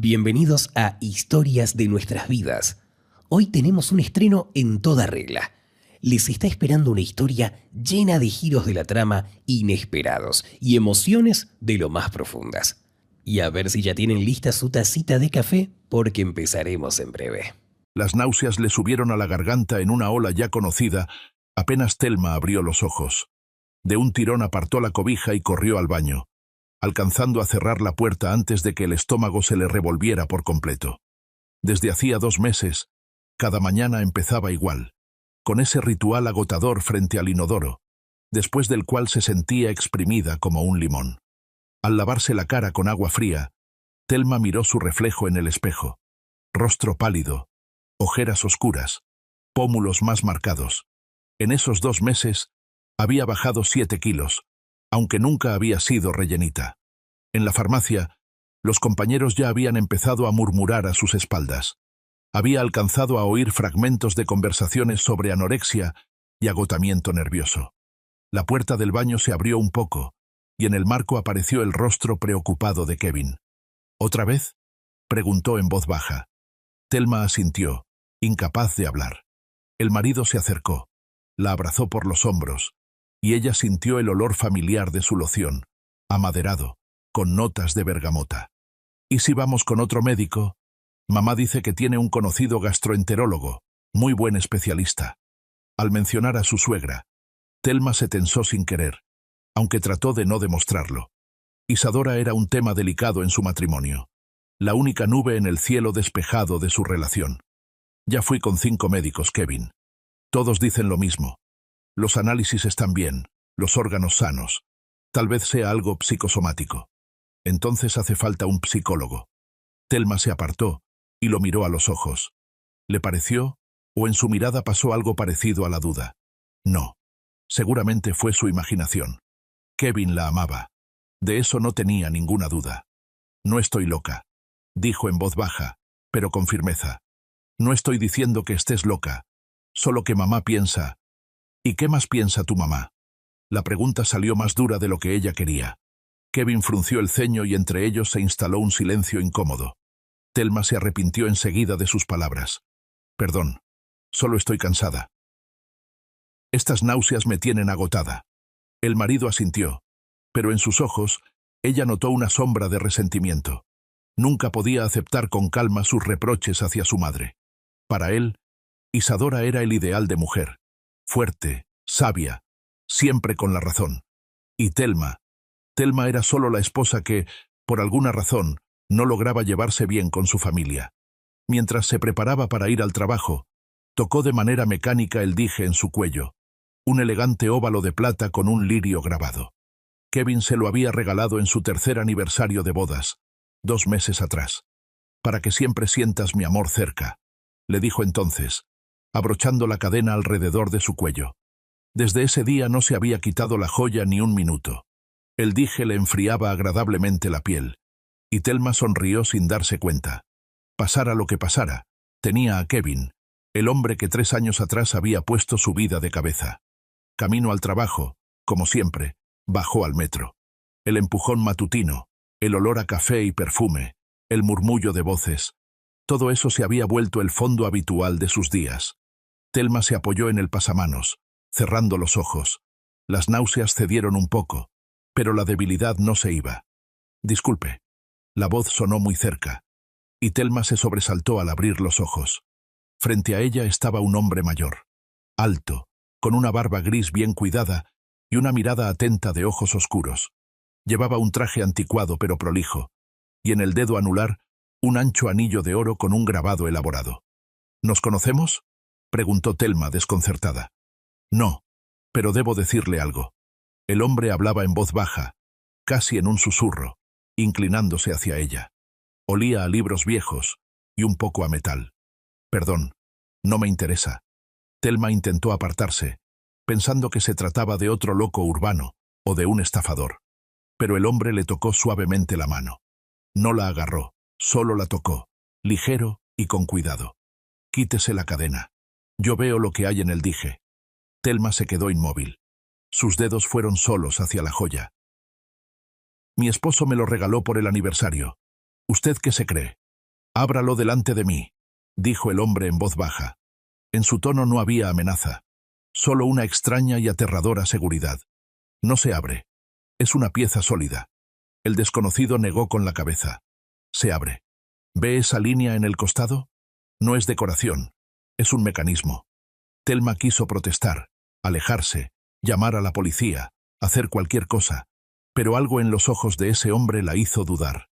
Bienvenidos a Historias de nuestras vidas. Hoy tenemos un estreno en toda regla. Les está esperando una historia llena de giros de la trama inesperados y emociones de lo más profundas. Y a ver si ya tienen lista su tacita de café, porque empezaremos en breve. Las náuseas le subieron a la garganta en una ola ya conocida, apenas Thelma abrió los ojos. De un tirón apartó la cobija y corrió al baño, alcanzando a cerrar la puerta antes de que el estómago se le revolviera por completo. Desde hacía 2 meses, cada mañana empezaba igual, con ese ritual agotador frente al inodoro, después del cual se sentía exprimida como un limón. Al lavarse la cara con agua fría, Thelma miró su reflejo en el espejo. Rostro pálido, ojeras oscuras, pómulos más marcados. En esos 2 meses, había bajado 7 kilos, aunque nunca había sido rellenita. En la farmacia, los compañeros ya habían empezado a murmurar a sus espaldas. Había alcanzado a oír fragmentos de conversaciones sobre anorexia y agotamiento nervioso. La puerta del baño se abrió un poco, y en el marco apareció el rostro preocupado de Kevin. ¿Otra vez?, preguntó en voz baja. Thelma asintió, incapaz de hablar. El marido se acercó, la abrazó por los hombros, y ella sintió el olor familiar de su loción, amaderado, con notas de bergamota. ¿Y si vamos con otro médico? Mamá dice que tiene un conocido gastroenterólogo, muy buen especialista. Al mencionar a su suegra, Thelma se tensó sin querer, aunque trató de no demostrarlo. Isadora era un tema delicado en su matrimonio, la única nube en el cielo despejado de su relación. Ya fui con 5 médicos, Kevin. Todos dicen lo mismo. Los análisis están bien, los órganos sanos. Tal vez sea algo psicosomático. Entonces hace falta un psicólogo. Thelma se apartó y lo miró a los ojos. ¿Le pareció, o en su mirada pasó algo parecido a la duda? No. Seguramente fue su imaginación. Kevin la amaba. De eso no tenía ninguna duda. No estoy loca, dijo en voz baja, pero con firmeza. No estoy diciendo que estés loca, solo que mamá piensa. ¿Y qué más piensa tu mamá? La pregunta salió más dura de lo que ella quería. Kevin frunció el ceño y entre ellos se instaló un silencio incómodo. Thelma se arrepintió enseguida de sus palabras. Perdón, solo estoy cansada. Estas náuseas me tienen agotada. El marido asintió, pero en sus ojos, ella notó una sombra de resentimiento. Nunca podía aceptar con calma sus reproches hacia su madre. Para él, Isadora era el ideal de mujer. Fuerte, sabia, siempre con la razón. Y Thelma era solo la esposa que, por alguna razón, no lograba llevarse bien con su familia. Mientras se preparaba para ir al trabajo, tocó de manera mecánica el dije en su cuello, un elegante óvalo de plata con un lirio grabado. Kevin se lo había regalado en su 3er aniversario de bodas, 2 meses atrás. Para que siempre sientas mi amor cerca, le dijo entonces, abrochando la cadena alrededor de su cuello. Desde ese día no se había quitado la joya ni un minuto. El dije le enfriaba agradablemente la piel, y Thelma sonrió sin darse cuenta. Pasara lo que pasara, tenía a Kevin, el hombre que 3 años atrás había puesto su vida de cabeza. Camino al trabajo, como siempre, bajó al metro. El empujón matutino, el olor a café y perfume, el murmullo de voces, todo eso se había vuelto el fondo habitual de sus días. Thelma se apoyó en el pasamanos, cerrando los ojos. Las náuseas cedieron un poco, pero la debilidad no se iba. Disculpe. La voz sonó muy cerca, y Thelma se sobresaltó al abrir los ojos. Frente a ella estaba un hombre mayor, alto, con una barba gris bien cuidada y una mirada atenta de ojos oscuros. Llevaba un traje anticuado pero prolijo, y en el dedo anular un ancho anillo de oro con un grabado elaborado. ¿Nos conocemos?, preguntó Thelma desconcertada. No, pero debo decirle algo. El hombre hablaba en voz baja, casi en un susurro, inclinándose hacia ella. Olía a libros viejos y un poco a metal. Perdón, no me interesa. Thelma intentó apartarse, pensando que se trataba de otro loco urbano o de un estafador. Pero el hombre le tocó suavemente la mano. No la agarró, solo la tocó, ligero y con cuidado. Quítese la cadena. Yo veo lo que hay en el dije. Thelma se quedó inmóvil. Sus dedos fueron solos hacia la joya. Mi esposo me lo regaló por el aniversario. ¿Usted qué se cree? Ábralo delante de mí, dijo el hombre en voz baja. En su tono no había amenaza, solo una extraña y aterradora seguridad. No se abre. Es una pieza sólida. El desconocido negó con la cabeza. Se abre. ¿Ve esa línea en el costado? No es decoración. Es un mecanismo. Thelma quiso protestar, alejarse, llamar a la policía, hacer cualquier cosa, pero algo en los ojos de ese hombre la hizo dudar.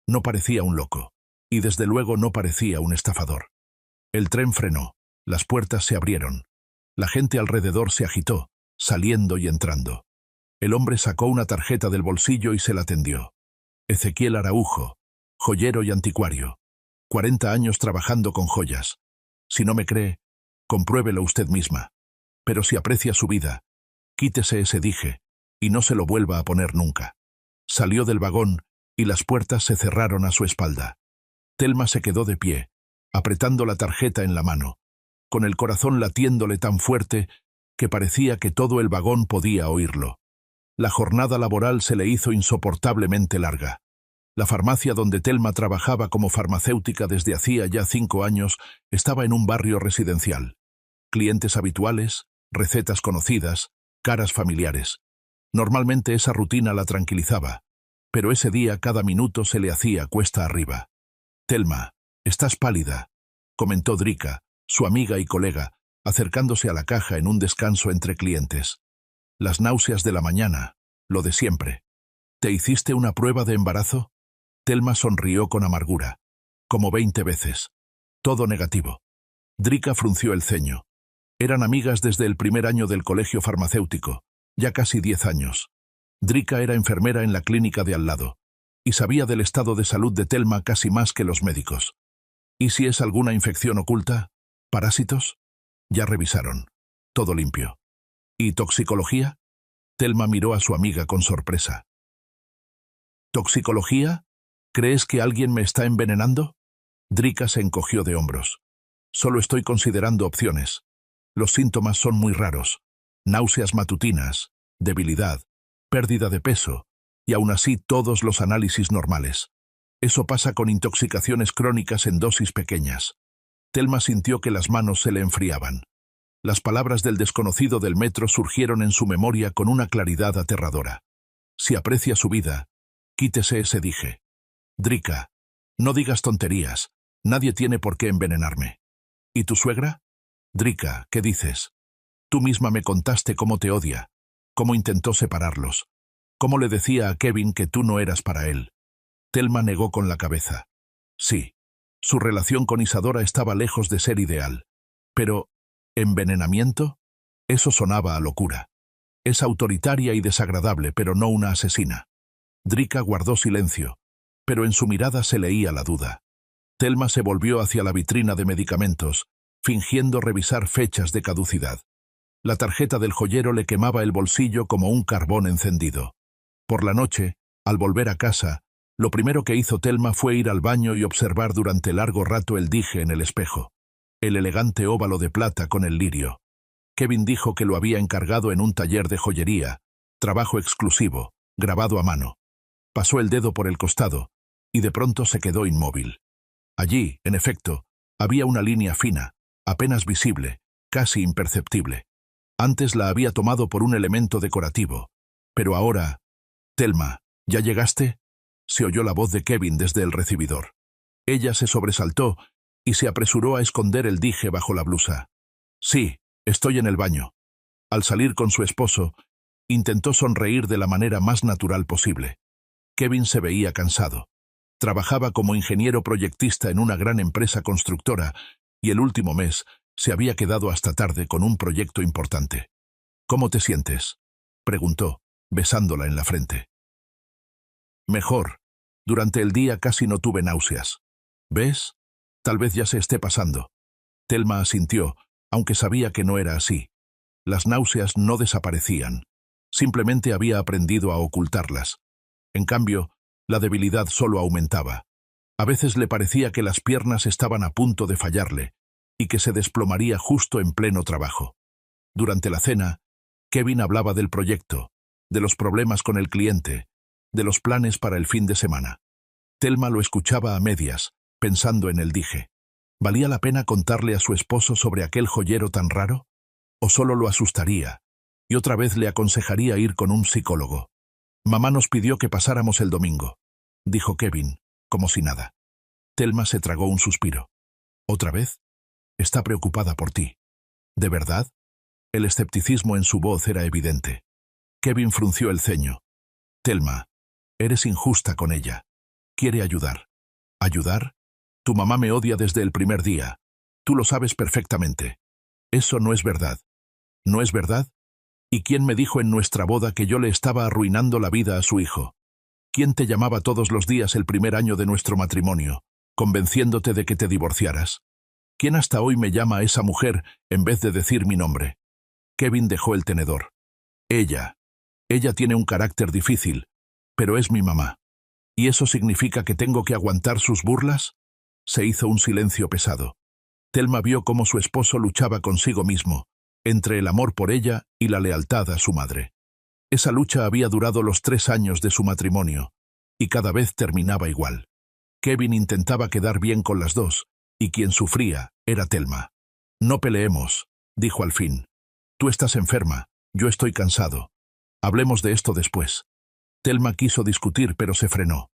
No parecía un loco, y desde luego no parecía un estafador. El tren frenó, las puertas se abrieron. La gente alrededor se agitó, saliendo y entrando. El hombre sacó una tarjeta del bolsillo y se la tendió. Ezequiel Araujo, joyero y anticuario. 40 años trabajando con joyas. Si no me cree, compruébelo usted misma. Pero si aprecia su vida, quítese ese dije, y no se lo vuelva a poner nunca. Salió del vagón, y las puertas se cerraron a su espalda. Thelma se quedó de pie, apretando la tarjeta en la mano, con el corazón latiéndole tan fuerte que parecía que todo el vagón podía oírlo. La jornada laboral se le hizo insoportablemente larga. La farmacia donde Thelma trabajaba como farmacéutica desde hacía ya 5 años estaba en un barrio residencial. Clientes habituales, recetas conocidas, caras familiares. Normalmente esa rutina la tranquilizaba, pero ese día cada minuto se le hacía cuesta arriba. «Thelma, estás pálida», comentó Drika, su amiga y colega, acercándose a la caja en un descanso entre clientes. «Las náuseas de la mañana, lo de siempre. ¿Te hiciste una prueba de embarazo?» Thelma sonrió con amargura. «Como 20 veces. Todo negativo». Drika frunció el ceño. Eran amigas desde el primer año del colegio farmacéutico, ya casi 10 años. Drika era enfermera en la clínica de al lado, y sabía del estado de salud de Thelma casi más que los médicos. ¿Y si es alguna infección oculta? ¿Parásitos? Ya revisaron. Todo limpio. ¿Y toxicología? Thelma miró a su amiga con sorpresa. ¿Toxicología? ¿Crees que alguien me está envenenando? Drika se encogió de hombros. Solo estoy considerando opciones. Los síntomas son muy raros. Náuseas matutinas, debilidad, pérdida de peso, y aún así todos los análisis normales. Eso pasa con intoxicaciones crónicas en dosis pequeñas. Thelma sintió que las manos se le enfriaban. Las palabras del desconocido del metro surgieron en su memoria con una claridad aterradora. Si aprecia su vida, quítese ese dije. Drika, no digas tonterías, nadie tiene por qué envenenarme. ¿Y tu suegra? Drika, ¿qué dices? Tú misma me contaste cómo te odia, cómo intentó separarlos, cómo le decía a Kevin que tú no eras para él. Thelma negó con la cabeza. Sí, su relación con Isadora estaba lejos de ser ideal. Pero, ¿envenenamiento? Eso sonaba a locura. Es autoritaria y desagradable, pero no una asesina. Drika guardó silencio, pero en su mirada se leía la duda. Thelma se volvió hacia la vitrina de medicamentos, fingiendo revisar fechas de caducidad. La tarjeta del joyero le quemaba el bolsillo como un carbón encendido. Por la noche, al volver a casa, lo primero que hizo Thelma fue ir al baño y observar durante largo rato el dije en el espejo. El elegante óvalo de plata con el lirio. Kevin dijo que lo había encargado en un taller de joyería, trabajo exclusivo, grabado a mano. Pasó el dedo por el costado, y de pronto se quedó inmóvil. Allí, en efecto, había una línea fina, apenas visible, casi imperceptible. Antes la había tomado por un elemento decorativo, pero ahora... «Thelma, ¿ya llegaste?», se oyó la voz de Kevin desde el recibidor. Ella se sobresaltó y se apresuró a esconder el dije bajo la blusa. «Sí, estoy en el baño». Al salir con su esposo, intentó sonreír de la manera más natural posible. Kevin se veía cansado. Trabajaba como ingeniero proyectista en una gran empresa constructora y el último mes se había quedado hasta tarde con un proyecto importante. «¿Cómo te sientes?», preguntó, besándola en la frente. «Mejor. Durante el día casi no tuve náuseas. ¿Ves? Tal vez ya se esté pasando». Thelma asintió, aunque sabía que no era así. Las náuseas no desaparecían. Simplemente había aprendido a ocultarlas. En cambio, la debilidad solo aumentaba. A veces le parecía que las piernas estaban a punto de fallarle y que se desplomaría justo en pleno trabajo. Durante la cena, Kevin hablaba del proyecto, de los problemas con el cliente, de los planes para el fin de semana. Thelma lo escuchaba a medias, Pensando en él dije, ¿valía la pena contarle a su esposo sobre aquel joyero tan raro? ¿O solo lo asustaría? Y otra vez le aconsejaría ir con un psicólogo. Mamá nos pidió que pasáramos el domingo, dijo Kevin, como si nada. Thelma se tragó un suspiro. ¿Otra vez? Está preocupada por ti. ¿De verdad? El escepticismo en su voz era evidente. Kevin frunció el ceño. Thelma, eres injusta con ella. Quiere ayudar. ¿Ayudar? Tu mamá me odia desde el primer día. Tú lo sabes perfectamente. Eso no es verdad. ¿No es verdad? ¿Y quién me dijo en nuestra boda que yo le estaba arruinando la vida a su hijo? ¿Quién te llamaba todos los días el primer año de nuestro matrimonio, convenciéndote de que te divorciaras? ¿Quién hasta hoy me llama a esa mujer en vez de decir mi nombre? Kevin dejó el tenedor. Ella tiene un carácter difícil, pero es mi mamá. ¿Y eso significa que tengo que aguantar sus burlas? Se hizo un silencio pesado. Thelma vio cómo su esposo luchaba consigo mismo, entre el amor por ella y la lealtad a su madre. Esa lucha había durado los 3 años de su matrimonio, y cada vez terminaba igual. Kevin intentaba quedar bien con las dos, y quien sufría era Thelma. No peleemos, dijo al fin. Tú estás enferma, yo estoy cansado. Hablemos de esto después. Thelma quiso discutir, pero se frenó.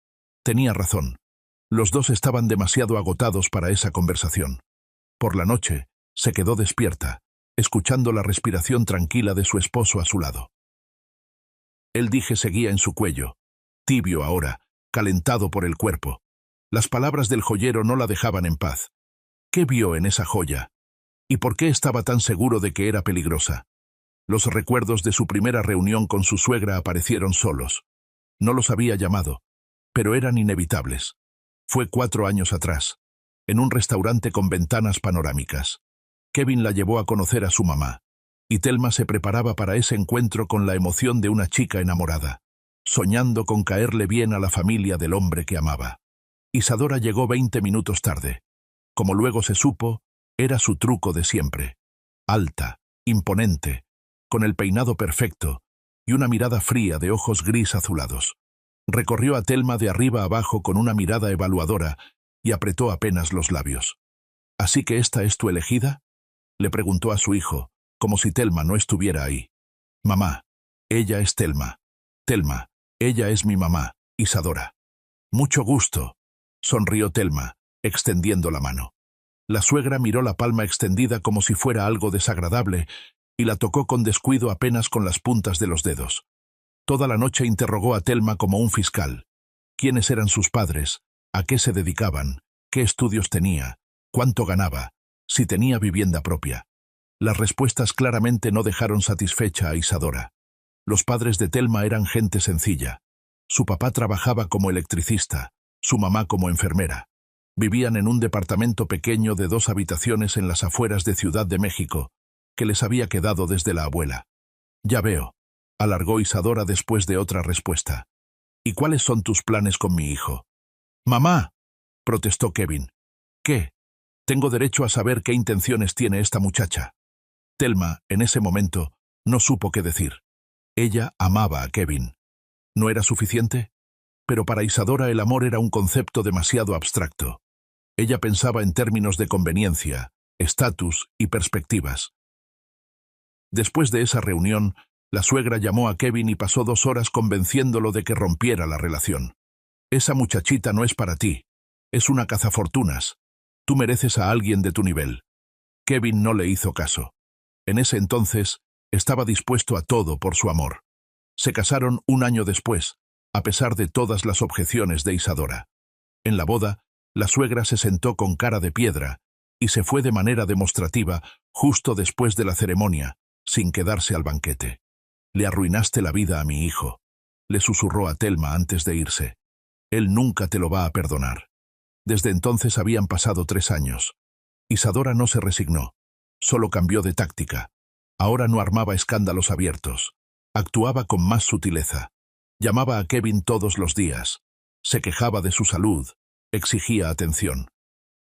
Tenía razón. Los dos estaban demasiado agotados para esa conversación. Por la noche, se quedó despierta, escuchando la respiración tranquila de su esposo a su lado. El dije seguía en su cuello, tibio ahora, calentado por el cuerpo. Las palabras del joyero no la dejaban en paz. ¿Qué vio en esa joya? ¿Y por qué estaba tan seguro de que era peligrosa? Los recuerdos de su primera reunión con su suegra aparecieron solos. No los había llamado, pero eran inevitables. Fue 4 años atrás, en un restaurante con ventanas panorámicas. Kevin la llevó a conocer a su mamá, y Thelma se preparaba para ese encuentro con la emoción de una chica enamorada, soñando con caerle bien a la familia del hombre que amaba. Isadora llegó 20 minutos tarde. Como luego se supo, era su truco de siempre. Alta, imponente, con el peinado perfecto y una mirada fría de ojos gris azulados. Recorrió a Thelma de arriba abajo con una mirada evaluadora y apretó apenas los labios. ¿Así que esta es tu elegida?, le preguntó a su hijo, como si Thelma no estuviera ahí. Mamá, ella es Thelma. Thelma, ella es mi mamá, Isadora. Mucho gusto, sonrió Thelma, extendiendo la mano. La suegra miró la palma extendida como si fuera algo desagradable y la tocó con descuido apenas con las puntas de los dedos. Toda la noche interrogó a Thelma como un fiscal. ¿Quiénes eran sus padres? ¿A qué se dedicaban? ¿Qué estudios tenía? ¿Cuánto ganaba? ¿Si tenía vivienda propia? Las respuestas claramente no dejaron satisfecha a Isadora. Los padres de Thelma eran gente sencilla. Su papá trabajaba como electricista, su mamá como enfermera. Vivían en un departamento pequeño de 2 habitaciones en las afueras de Ciudad de México, que les había quedado desde la abuela. Ya veo, alargó Isadora después de otra respuesta. ¿Y cuáles son tus planes con mi hijo? ¡Mamá!, protestó Kevin. ¿Qué? Tengo derecho a saber qué intenciones tiene esta muchacha. Thelma, en ese momento, no supo qué decir. Ella amaba a Kevin. ¿No era suficiente? Pero para Isadora el amor era un concepto demasiado abstracto. Ella pensaba en términos de conveniencia, estatus y perspectivas. Después de esa reunión, la suegra llamó a Kevin y pasó 2 horas convenciéndolo de que rompiera la relación. Esa muchachita no es para ti. Es una cazafortunas. Tú mereces a alguien de tu nivel. Kevin no le hizo caso. En ese entonces, estaba dispuesto a todo por su amor. Se casaron 1 año después, a pesar de todas las objeciones de Isadora. En la boda, la suegra se sentó con cara de piedra y se fue de manera demostrativa justo después de la ceremonia, sin quedarse al banquete. Le arruinaste la vida a mi hijo, le susurró a Thelma antes de irse. Él nunca te lo va a perdonar. Desde entonces habían pasado 3 años. Isadora no se resignó, solo cambió de táctica. Ahora no armaba escándalos abiertos. Actuaba con más sutileza. Llamaba a Kevin todos los días. Se quejaba de su salud. Exigía atención.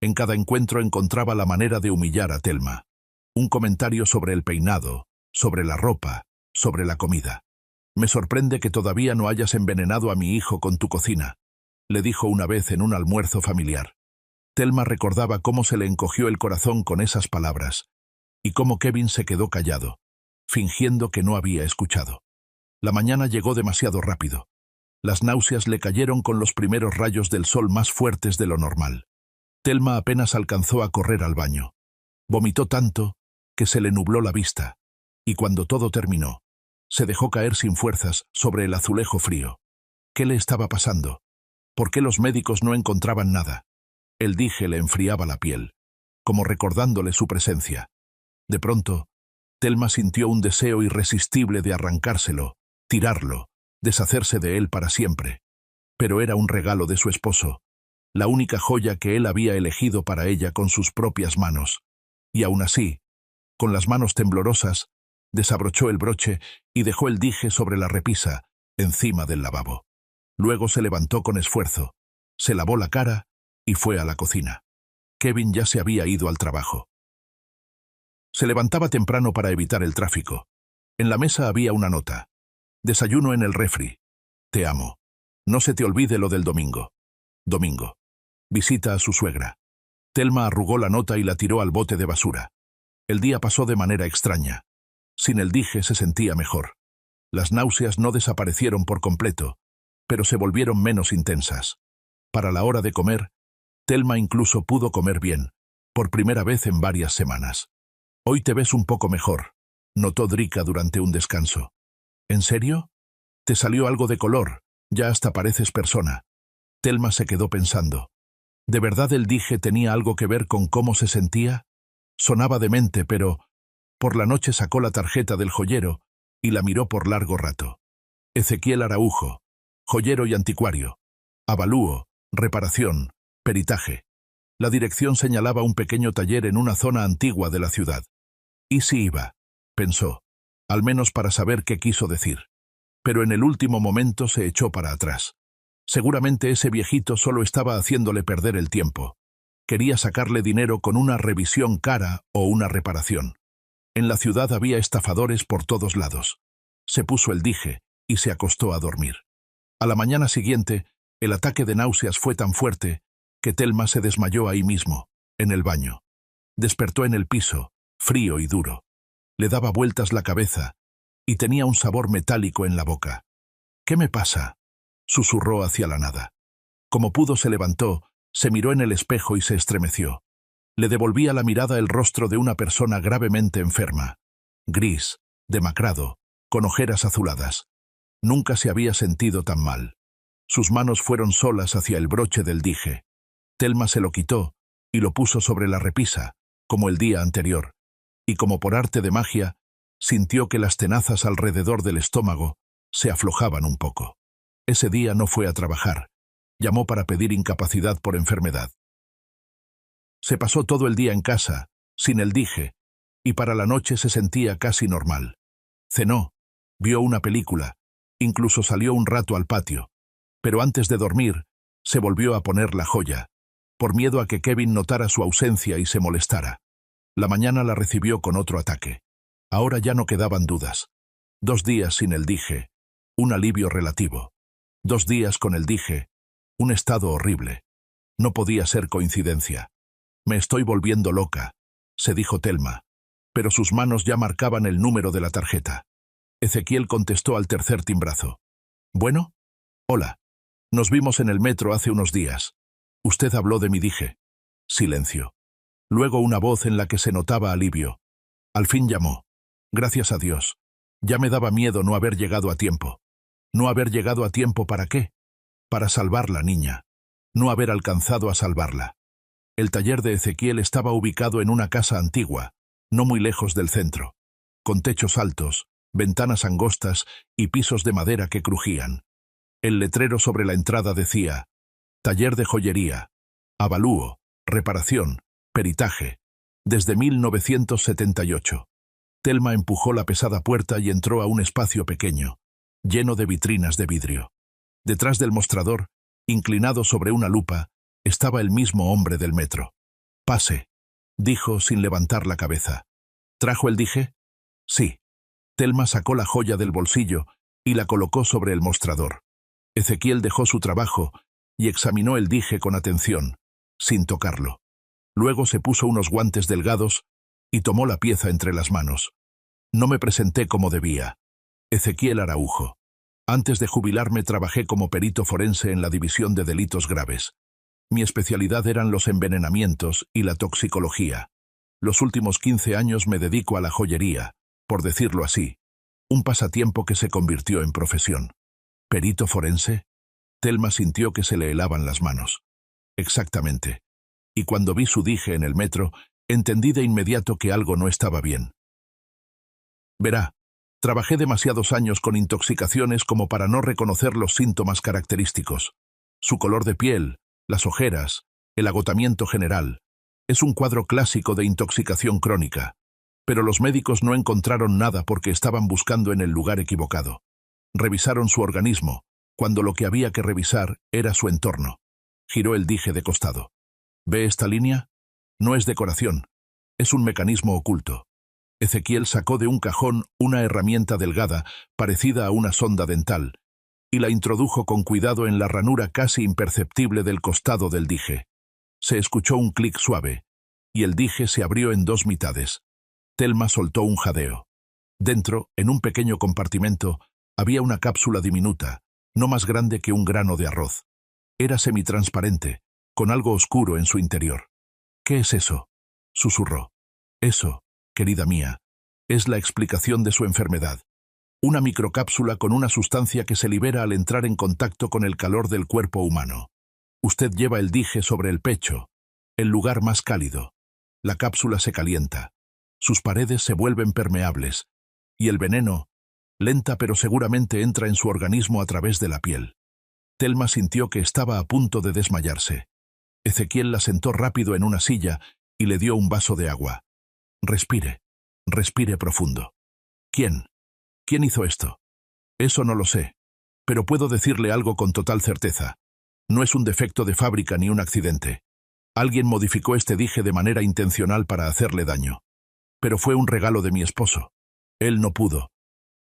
En cada encuentro encontraba la manera de humillar a Thelma. Un comentario sobre el peinado, sobre la ropa, sobre la comida. Me sorprende que todavía no hayas envenenado a mi hijo con tu cocina, le dijo una vez en un almuerzo familiar. Thelma recordaba cómo se le encogió el corazón con esas palabras, y cómo Kevin se quedó callado, fingiendo que no había escuchado. La mañana llegó demasiado rápido. Las náuseas le cayeron con los primeros rayos del sol más fuertes de lo normal. Thelma apenas alcanzó a correr al baño. Vomitó tanto que se le nubló la vista, y cuando todo terminó, se dejó caer sin fuerzas sobre el azulejo frío. ¿Qué le estaba pasando? ¿Por qué los médicos no encontraban nada? El dije le enfriaba la piel, como recordándole su presencia. De pronto, Thelma sintió un deseo irresistible de arrancárselo, tirarlo, deshacerse de él para siempre. Pero era un regalo de su esposo, la única joya que él había elegido para ella con sus propias manos. Y aún así, con las manos temblorosas, desabrochó el broche y dejó el dije sobre la repisa, encima del lavabo. Luego se levantó con esfuerzo, se lavó la cara y fue a la cocina. Kevin ya se había ido al trabajo. Se levantaba temprano para evitar el tráfico. En la mesa había una nota. Desayuno en el refri. Te amo. No se te olvide lo del domingo. Domingo. Visita a su suegra. Thelma arrugó la nota y la tiró al bote de basura. El día pasó de manera extraña. Sin el dije se sentía mejor. Las náuseas no desaparecieron por completo, pero se volvieron menos intensas. Para la hora de comer, Thelma incluso pudo comer bien, por primera vez en varias semanas. Hoy te ves un poco mejor, notó Drika durante un descanso. ¿En serio? Te salió algo de color, ya hasta pareces persona. Thelma se quedó pensando. ¿De verdad el dije tenía algo que ver con cómo se sentía? Sonaba demente, pero por la noche sacó la tarjeta del joyero y la miró por largo rato. Ezequiel Araujo, joyero y anticuario. Avalúo, reparación, peritaje. La dirección señalaba un pequeño taller en una zona antigua de la ciudad. ¿Y si iba? Pensó, al menos para saber qué quiso decir. Pero en el último momento se echó para atrás. Seguramente ese viejito solo estaba haciéndole perder el tiempo. Quería sacarle dinero con una revisión cara o una reparación. En la ciudad había estafadores por todos lados. Se puso el dije y se acostó a dormir. A la mañana siguiente, el ataque de náuseas fue tan fuerte que Thelma se desmayó ahí mismo, en el baño. Despertó en el piso, frío y duro. Le daba vueltas la cabeza y tenía un sabor metálico en la boca. ¿Qué me pasa?, susurró hacia la nada. Como pudo se levantó, se miró en el espejo y se estremeció. Le devolvía la mirada el rostro de una persona gravemente enferma. Gris, demacrado, con ojeras azuladas. Nunca se había sentido tan mal. Sus manos fueron solas hacia el broche del dije. Thelma se lo quitó y lo puso sobre la repisa, como el día anterior, y como por arte de magia, sintió que las tenazas alrededor del estómago se aflojaban un poco. Ese día no fue a trabajar. Llamó para pedir incapacidad por enfermedad. Se pasó todo el día en casa, sin el dije, y para la noche se sentía casi normal. Cenó, vio una película, incluso salió un rato al patio, pero antes de dormir, se volvió a poner la joya, por miedo a que Kevin notara su ausencia y se molestara. La mañana la recibió con otro ataque. Ahora ya no quedaban dudas. 2 días sin el dije, un alivio relativo. 2 días con el dije, un estado horrible. No podía ser coincidencia. Me estoy volviendo loca, se dijo Thelma, pero sus manos ya marcaban el número de la tarjeta. Ezequiel contestó al tercer timbrazo. ¿Bueno? Hola. Nos vimos en el metro hace unos días. Usted habló de mi dije. Silencio. Luego una voz en la que se notaba alivio. Al fin llamó. Gracias a Dios. Ya me daba miedo no haber llegado a tiempo. ¿No haber llegado a tiempo para qué? Para salvarla, niña. No haber alcanzado a salvarla. El taller de Ezequiel estaba ubicado en una casa antigua, no muy lejos del centro, con techos altos, ventanas angostas y pisos de madera que crujían. El letrero sobre la entrada decía: Taller de joyería, avalúo, reparación, peritaje, desde 1978. Thelma empujó la pesada puerta y entró a un espacio pequeño, lleno de vitrinas de vidrio. Detrás del mostrador, inclinado sobre una lupa, estaba el mismo hombre del metro. «Pase», dijo sin levantar la cabeza. «¿Trajo el dije?» «Sí». Thelma sacó la joya del bolsillo y la colocó sobre el mostrador. Ezequiel dejó su trabajo y examinó el dije con atención, sin tocarlo. Luego se puso unos guantes delgados y tomó la pieza entre las manos. No me presenté como debía. Ezequiel Araujo. Antes de jubilarme trabajé como perito forense en la División de Delitos Graves. Mi especialidad eran los envenenamientos y la toxicología. Los últimos 15 años me dedico a la joyería, por decirlo así, un pasatiempo que se convirtió en profesión. ¿Perito forense? Thelma sintió que se le helaban las manos. Exactamente. Y cuando vi su dije en el metro, entendí de inmediato que algo no estaba bien. Verá, trabajé demasiados años con intoxicaciones como para no reconocer los síntomas característicos. Su color de piel, las ojeras, el agotamiento general. Es un cuadro clásico de intoxicación crónica. Pero los médicos no encontraron nada porque estaban buscando en el lugar equivocado. Revisaron su organismo, cuando lo que había que revisar era su entorno. Giró el dije de costado. ¿Ve esta línea? No es decoración. Es un mecanismo oculto. Ezequiel sacó de un cajón una herramienta delgada, parecida a una sonda dental, y la introdujo con cuidado en la ranura casi imperceptible del costado del dije. Se escuchó un clic suave, y el dije se abrió en dos mitades. Thelma soltó un jadeo. Dentro, en un pequeño compartimento, había una cápsula diminuta, no más grande que un grano de arroz. Era semitransparente, con algo oscuro en su interior. ¿Qué es eso?, susurró. Eso, querida mía, es la explicación de su enfermedad. Una microcápsula con una sustancia que se libera al entrar en contacto con el calor del cuerpo humano. Usted lleva el dije sobre el pecho, el lugar más cálido. La cápsula se calienta. Sus paredes se vuelven permeables, y el veneno, lenta pero seguramente entra en su organismo a través de la piel. Thelma sintió que estaba a punto de desmayarse. Ezequiel la sentó rápido en una silla y le dio un vaso de agua. Respire, respire profundo. ¿Quién? ¿Quién hizo esto? Eso no lo sé, pero puedo decirle algo con total certeza. No es un defecto de fábrica ni un accidente. Alguien modificó este dije de manera intencional para hacerle daño. Pero fue un regalo de mi esposo. Él no pudo.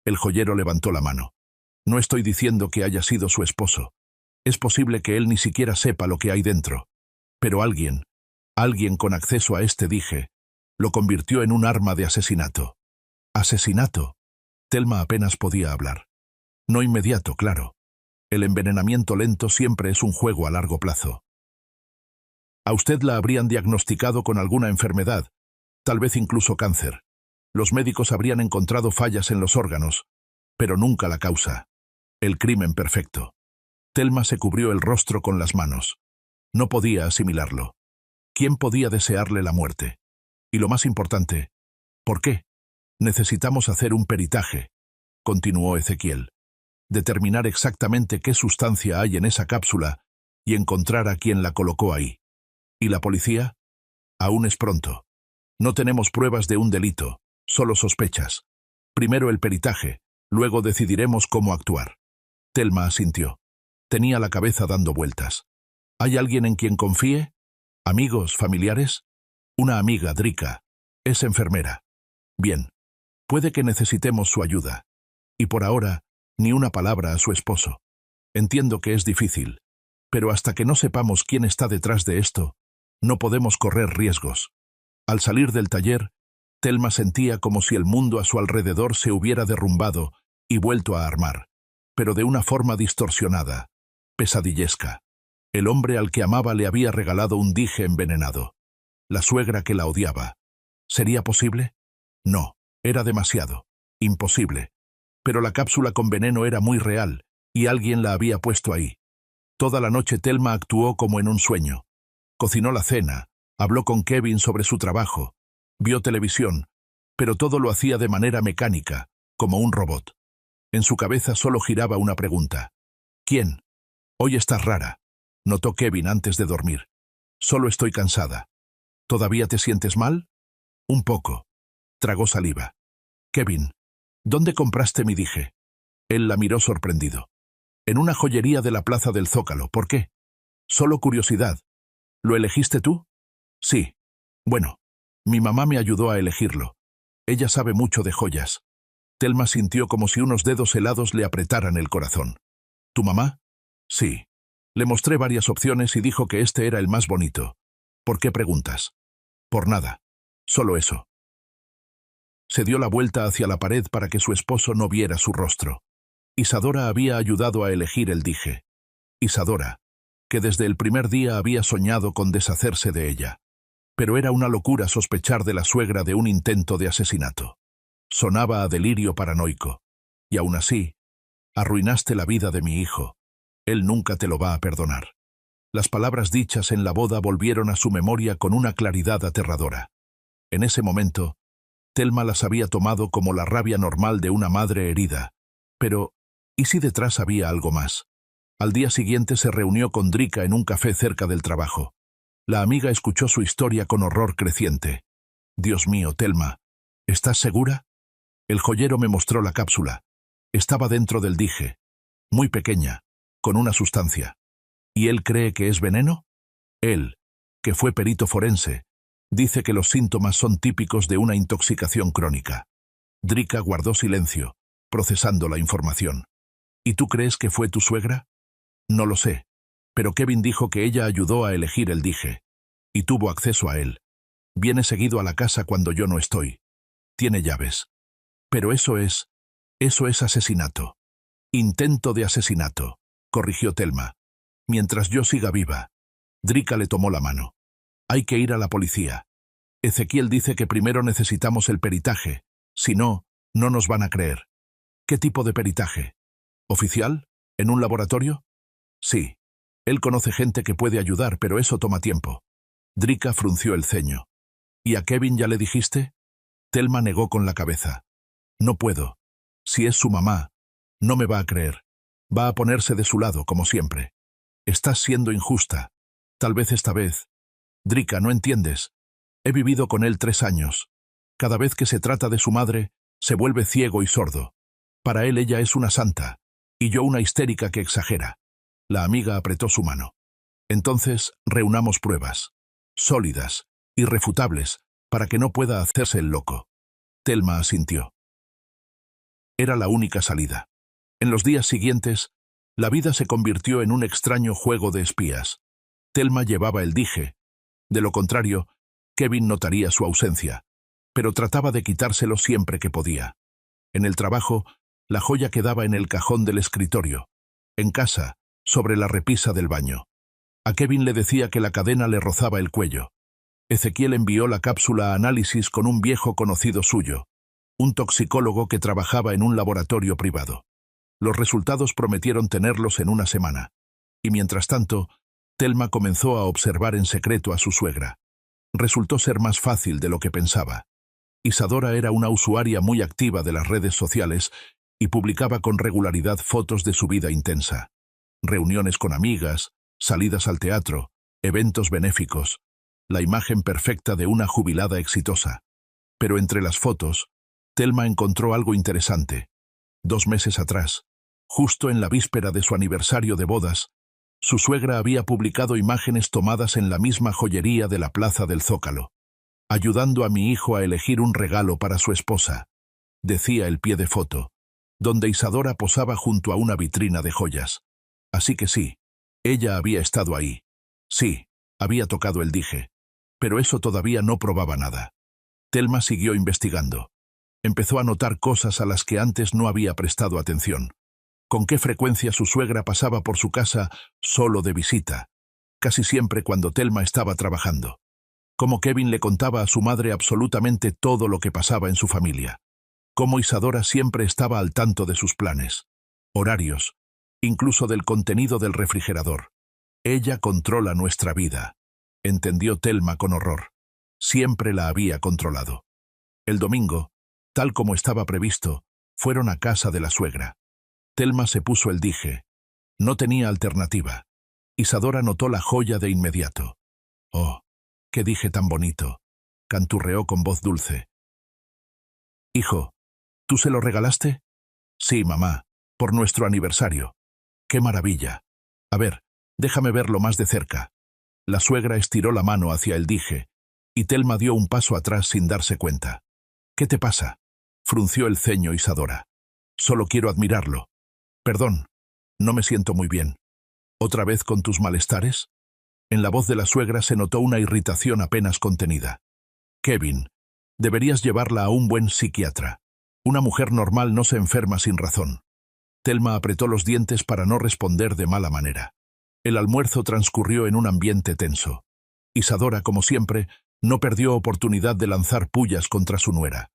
El joyero levantó la mano. No estoy diciendo que haya sido su esposo. Es posible que él ni siquiera sepa lo que hay dentro. Pero alguien con acceso a este dije, lo convirtió en un arma de asesinato. ¿Asesinato? Thelma apenas podía hablar. No inmediato, claro. El envenenamiento lento siempre es un juego a largo plazo. A usted la habrían diagnosticado con alguna enfermedad, tal vez incluso cáncer. Los médicos habrían encontrado fallas en los órganos, pero nunca la causa. El crimen perfecto. Thelma se cubrió el rostro con las manos. No podía asimilarlo. ¿Quién podía desearle la muerte? Y lo más importante, ¿por qué? Necesitamos hacer un peritaje, continuó Ezequiel. Determinar exactamente qué sustancia hay en esa cápsula y encontrar a quien la colocó ahí. ¿Y la policía? Aún es pronto. No tenemos pruebas de un delito, solo sospechas. Primero el peritaje, luego decidiremos cómo actuar. Thelma asintió. Tenía la cabeza dando vueltas. ¿Hay alguien en quien confíe? ¿Amigos, familiares? Una amiga, Drika. Es enfermera. Bien. Puede que necesitemos su ayuda. Y por ahora, ni una palabra a su esposo. Entiendo que es difícil, pero hasta que no sepamos quién está detrás de esto, no podemos correr riesgos. Al salir del taller, Thelma sentía como si el mundo a su alrededor se hubiera derrumbado y vuelto a armar, pero de una forma distorsionada, pesadillesca. El hombre al que amaba le había regalado un dije envenenado. La suegra que la odiaba. ¿Sería posible? No, era demasiado. Imposible. Pero la cápsula con veneno era muy real, y alguien la había puesto ahí. Toda la noche Thelma actuó como en un sueño. Cocinó la cena, habló con Kevin sobre su trabajo, vio televisión, pero todo lo hacía de manera mecánica, como un robot. En su cabeza solo giraba una pregunta. ¿Quién? Hoy estás rara, notó Kevin antes de dormir. Solo estoy cansada. ¿Todavía te sientes mal? Un poco. Tragó saliva. Kevin, ¿dónde compraste mi dije? Él la miró sorprendido. En una joyería de la Plaza del Zócalo. ¿Por qué? Solo curiosidad. ¿Lo elegiste tú? Sí. Bueno, mi mamá me ayudó a elegirlo. Ella sabe mucho de joyas. Thelma sintió como si unos dedos helados le apretaran el corazón. ¿Tu mamá? Sí. Le mostré varias opciones y dijo que este era el más bonito. ¿Por qué preguntas? Por nada. Solo eso. Se dio la vuelta hacia la pared para que su esposo no viera su rostro. Isadora había ayudado a elegir el dije. Isadora, que desde el primer día había soñado con deshacerse de ella. Pero era una locura sospechar de la suegra de un intento de asesinato. Sonaba a delirio paranoico. Y aún así, arruinaste la vida de mi hijo. Él nunca te lo va a perdonar. Las palabras dichas en la boda volvieron a su memoria con una claridad aterradora. En ese momento, Thelma las había tomado como la rabia normal de una madre herida. Pero, ¿y si detrás había algo más? Al día siguiente se reunió con Drika en un café cerca del trabajo. La amiga escuchó su historia con horror creciente. «Dios mío, Thelma, ¿estás segura?» El joyero me mostró la cápsula. Estaba dentro del dije. Muy pequeña, con una sustancia. ¿Y él cree que es veneno? Él, que fue perito forense, dice que los síntomas son típicos de una intoxicación crónica. Drika guardó silencio, procesando la información. ¿Y tú crees que fue tu suegra? No lo sé, pero Kevin dijo que ella ayudó a elegir el dije. Y tuvo acceso a él. Viene seguido a la casa cuando yo no estoy. Tiene llaves. Pero eso es asesinato. Intento de asesinato, corrigió Thelma. Mientras yo siga viva. Drika le tomó la mano. Hay que ir a la policía. Ezequiel dice que primero necesitamos el peritaje. Si no, no nos van a creer. ¿Qué tipo de peritaje? ¿Oficial? ¿En un laboratorio? Sí. Él conoce gente que puede ayudar, pero eso toma tiempo. Drika frunció el ceño. ¿Y a Kevin ya le dijiste? Thelma negó con la cabeza. No puedo. Si es su mamá, no me va a creer. Va a ponerse de su lado, como siempre. Estás siendo injusta. Tal vez esta vez. Drika, ¿no entiendes? He vivido con él 3 años. Cada vez que se trata de su madre, se vuelve ciego y sordo. Para él ella es una santa, y yo una histérica que exagera. La amiga apretó su mano. Entonces, reunamos pruebas. Sólidas, irrefutables, para que no pueda hacerse el loco. Thelma asintió. Era la única salida. En los días siguientes, la vida se convirtió en un extraño juego de espías. Thelma llevaba el dije. De lo contrario, Kevin notaría su ausencia, pero trataba de quitárselo siempre que podía. En el trabajo, la joya quedaba en el cajón del escritorio. En casa, sobre la repisa del baño. A Kevin le decía que la cadena le rozaba el cuello. Ezequiel envió la cápsula a análisis con un viejo conocido suyo, un toxicólogo que trabajaba en un laboratorio privado. Los resultados prometieron tenerlos en una semana. Y mientras tanto, Thelma comenzó a observar en secreto a su suegra. Resultó ser más fácil de lo que pensaba. Isadora era una usuaria muy activa de las redes sociales y publicaba con regularidad fotos de su vida intensa. Reuniones con amigas, salidas al teatro, eventos benéficos, la imagen perfecta de una jubilada exitosa. Pero entre las fotos, Thelma encontró algo interesante. 2 meses atrás, justo en la víspera de su aniversario de bodas, su suegra había publicado imágenes tomadas en la misma joyería de la Plaza del Zócalo. Ayudando a mi hijo a elegir un regalo para su esposa, decía el pie de foto, donde Isadora posaba junto a una vitrina de joyas. Así que sí, ella había estado ahí. Sí, había tocado el dije. Pero eso todavía no probaba nada. Thelma siguió investigando. Empezó a notar cosas a las que antes no había prestado atención. Con qué frecuencia su suegra pasaba por su casa solo de visita, casi siempre cuando Thelma estaba trabajando. Cómo Kevin le contaba a su madre absolutamente todo lo que pasaba en su familia. Cómo Isadora siempre estaba al tanto de sus planes, horarios, incluso del contenido del refrigerador. Ella controla nuestra vida, entendió Thelma con horror. Siempre la había controlado. El domingo, tal como estaba previsto, fueron a casa de la suegra. Thelma se puso el dije. No tenía alternativa. Isadora notó la joya de inmediato. «Oh, qué dije tan bonito», canturreó con voz dulce. «Hijo, ¿tú se lo regalaste?» «Sí, mamá, por nuestro aniversario». «¡Qué maravilla! A ver, déjame verlo más de cerca». La suegra estiró la mano hacia el dije, y Thelma dio un paso atrás sin darse cuenta. «¿Qué te pasa?», frunció el ceño Isadora. «Solo quiero admirarlo». «Perdón, no me siento muy bien». «¿Otra vez con tus malestares?» En la voz de la suegra se notó una irritación apenas contenida. Kevin, deberías llevarla a un buen psiquiatra. Una mujer normal no se enferma sin razón. Thelma apretó los dientes para no responder de mala manera. El almuerzo transcurrió en un ambiente tenso. Isadora, como siempre, no perdió oportunidad de lanzar pullas contra su nuera.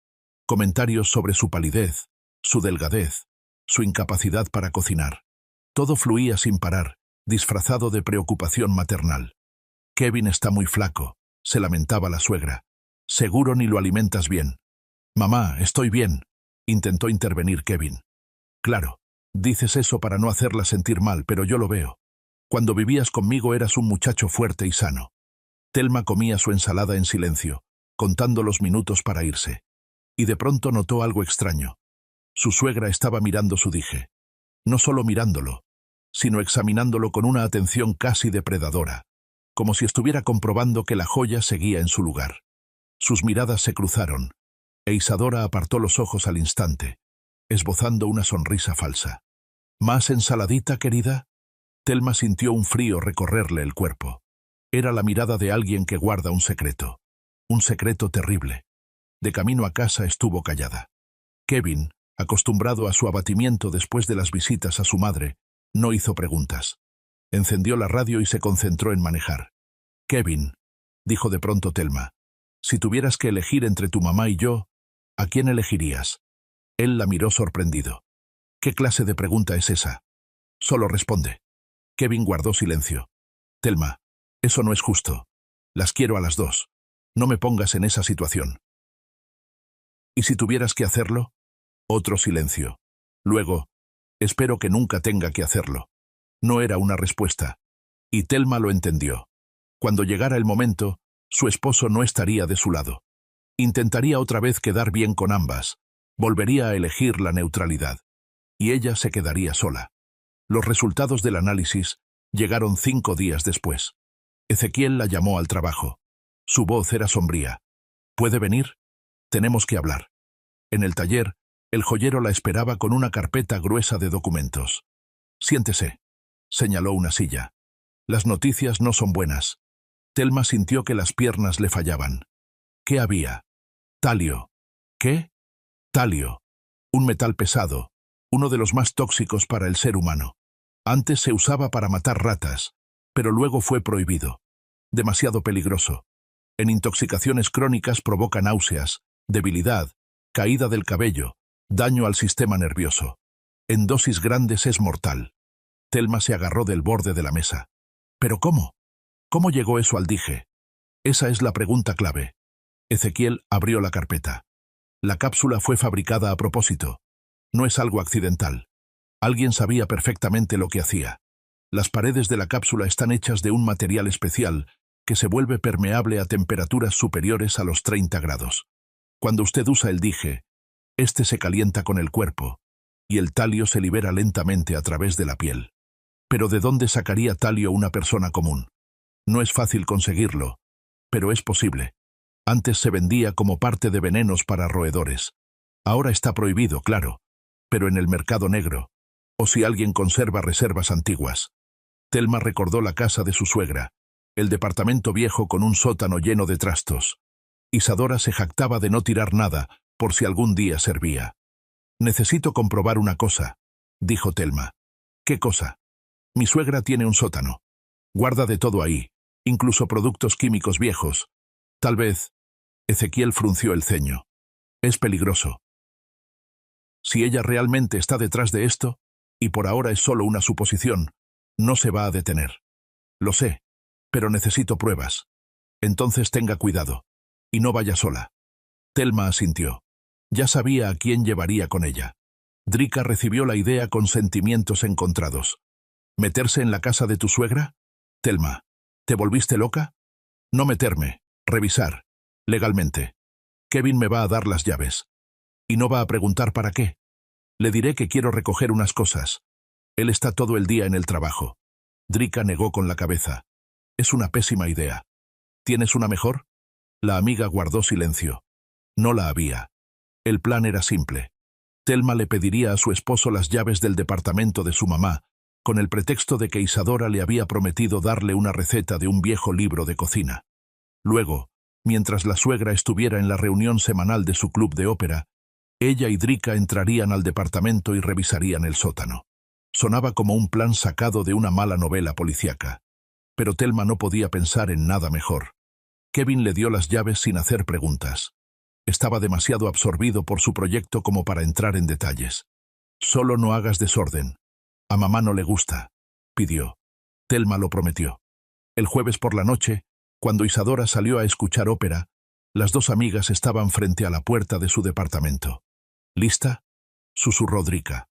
Comentarios sobre su palidez, su delgadez, su incapacidad para cocinar. Todo fluía sin parar, disfrazado de preocupación maternal. Kevin está muy flaco, se lamentaba la suegra. Seguro ni lo alimentas bien. Mamá, estoy bien, intentó intervenir Kevin. Claro, dices eso para no hacerla sentir mal, pero yo lo veo. Cuando vivías conmigo eras un muchacho fuerte y sano. Thelma comía su ensalada en silencio, contando los minutos para irse. Y de pronto notó algo extraño. Su suegra estaba mirando su dije. No solo mirándolo, sino examinándolo con una atención casi depredadora, como si estuviera comprobando que la joya seguía en su lugar. Sus miradas se cruzaron, e Isadora apartó los ojos al instante, esbozando una sonrisa falsa. ¿Más ensaladita, querida? Thelma sintió un frío recorrerle el cuerpo. Era la mirada de alguien que guarda un secreto terrible. De camino a casa estuvo callada. Kevin, acostumbrado a su abatimiento después de las visitas a su madre, no hizo preguntas. Encendió la radio y se concentró en manejar. Kevin, dijo de pronto Thelma, si tuvieras que elegir entre tu mamá y yo, ¿a quién elegirías? Él la miró sorprendido. ¿Qué clase de pregunta es esa? Solo responde. Kevin guardó silencio. Thelma, eso no es justo. Las quiero a las dos. No me pongas en esa situación. ¿Y si tuvieras que hacerlo? Otro silencio. Luego, espero que nunca tenga que hacerlo. No era una respuesta. Y Thelma lo entendió. Cuando llegara el momento, su esposo no estaría de su lado. Intentaría otra vez quedar bien con ambas. Volvería a elegir la neutralidad. Y ella se quedaría sola. Los resultados del análisis llegaron 5 días después. Ezequiel la llamó al trabajo. Su voz era sombría. ¿Puede venir? Tenemos que hablar. En el taller, el joyero la esperaba con una carpeta gruesa de documentos. Siéntese, señaló una silla. Las noticias no son buenas. Thelma sintió que las piernas le fallaban. ¿Qué había? Talio. ¿Qué? Talio. Un metal pesado, uno de los más tóxicos para el ser humano. Antes se usaba para matar ratas, pero luego fue prohibido. Demasiado peligroso. En intoxicaciones crónicas provoca náuseas, debilidad, caída del cabello, daño al sistema nervioso. En dosis grandes es mortal. Thelma se agarró del borde de la mesa. ¿Pero cómo? ¿Cómo llegó eso al dije? Esa es la pregunta clave. Ezequiel abrió la carpeta. La cápsula fue fabricada a propósito. No es algo accidental. Alguien sabía perfectamente lo que hacía. Las paredes de la cápsula están hechas de un material especial que se vuelve permeable a temperaturas superiores a los 30 grados. Cuando usted usa el dije, este se calienta con el cuerpo, y el talio se libera lentamente a través de la piel. Pero ¿de dónde sacaría talio una persona común? No es fácil conseguirlo, pero es posible. Antes se vendía como parte de venenos para roedores. Ahora está prohibido, claro, pero en el mercado negro, o si alguien conserva reservas antiguas. Thelma recordó la casa de su suegra, el departamento viejo con un sótano lleno de trastos. Isadora se jactaba de no tirar nada, por si algún día servía. Necesito comprobar una cosa, dijo Thelma. ¿Qué cosa? Mi suegra tiene un sótano. Guarda de todo ahí, incluso productos químicos viejos. Tal vez... Ezequiel frunció el ceño. Es peligroso. Si ella realmente está detrás de esto, y por ahora es solo una suposición, no se va a detener. Lo sé, pero necesito pruebas. Entonces tenga cuidado. Y no vaya sola. Thelma asintió. Ya sabía a quién llevaría con ella. Drika recibió la idea con sentimientos encontrados. ¿Meterse en la casa de tu suegra? Thelma, ¿te volviste loca? No meterme, revisar. Legalmente. Kevin me va a dar las llaves. Y no va a preguntar para qué. Le diré que quiero recoger unas cosas. Él está todo el día en el trabajo. Drika negó con la cabeza. Es una pésima idea. ¿Tienes una mejor? La amiga guardó silencio. No la había. El plan era simple. Thelma le pediría a su esposo las llaves del departamento de su mamá, con el pretexto de que Isadora le había prometido darle una receta de un viejo libro de cocina. Luego, mientras la suegra estuviera en la reunión semanal de su club de ópera, ella y Drika entrarían al departamento y revisarían el sótano. Sonaba como un plan sacado de una mala novela policíaca. Pero Thelma no podía pensar en nada mejor. Kevin le dio las llaves sin hacer preguntas. Estaba demasiado absorbido por su proyecto como para entrar en detalles. «Solo no hagas desorden. A mamá no le gusta», pidió. Thelma lo prometió. El jueves por la noche, cuando Isadora salió a escuchar ópera, las dos amigas estaban frente a la puerta de su departamento. «¿Lista?», susurró Drika.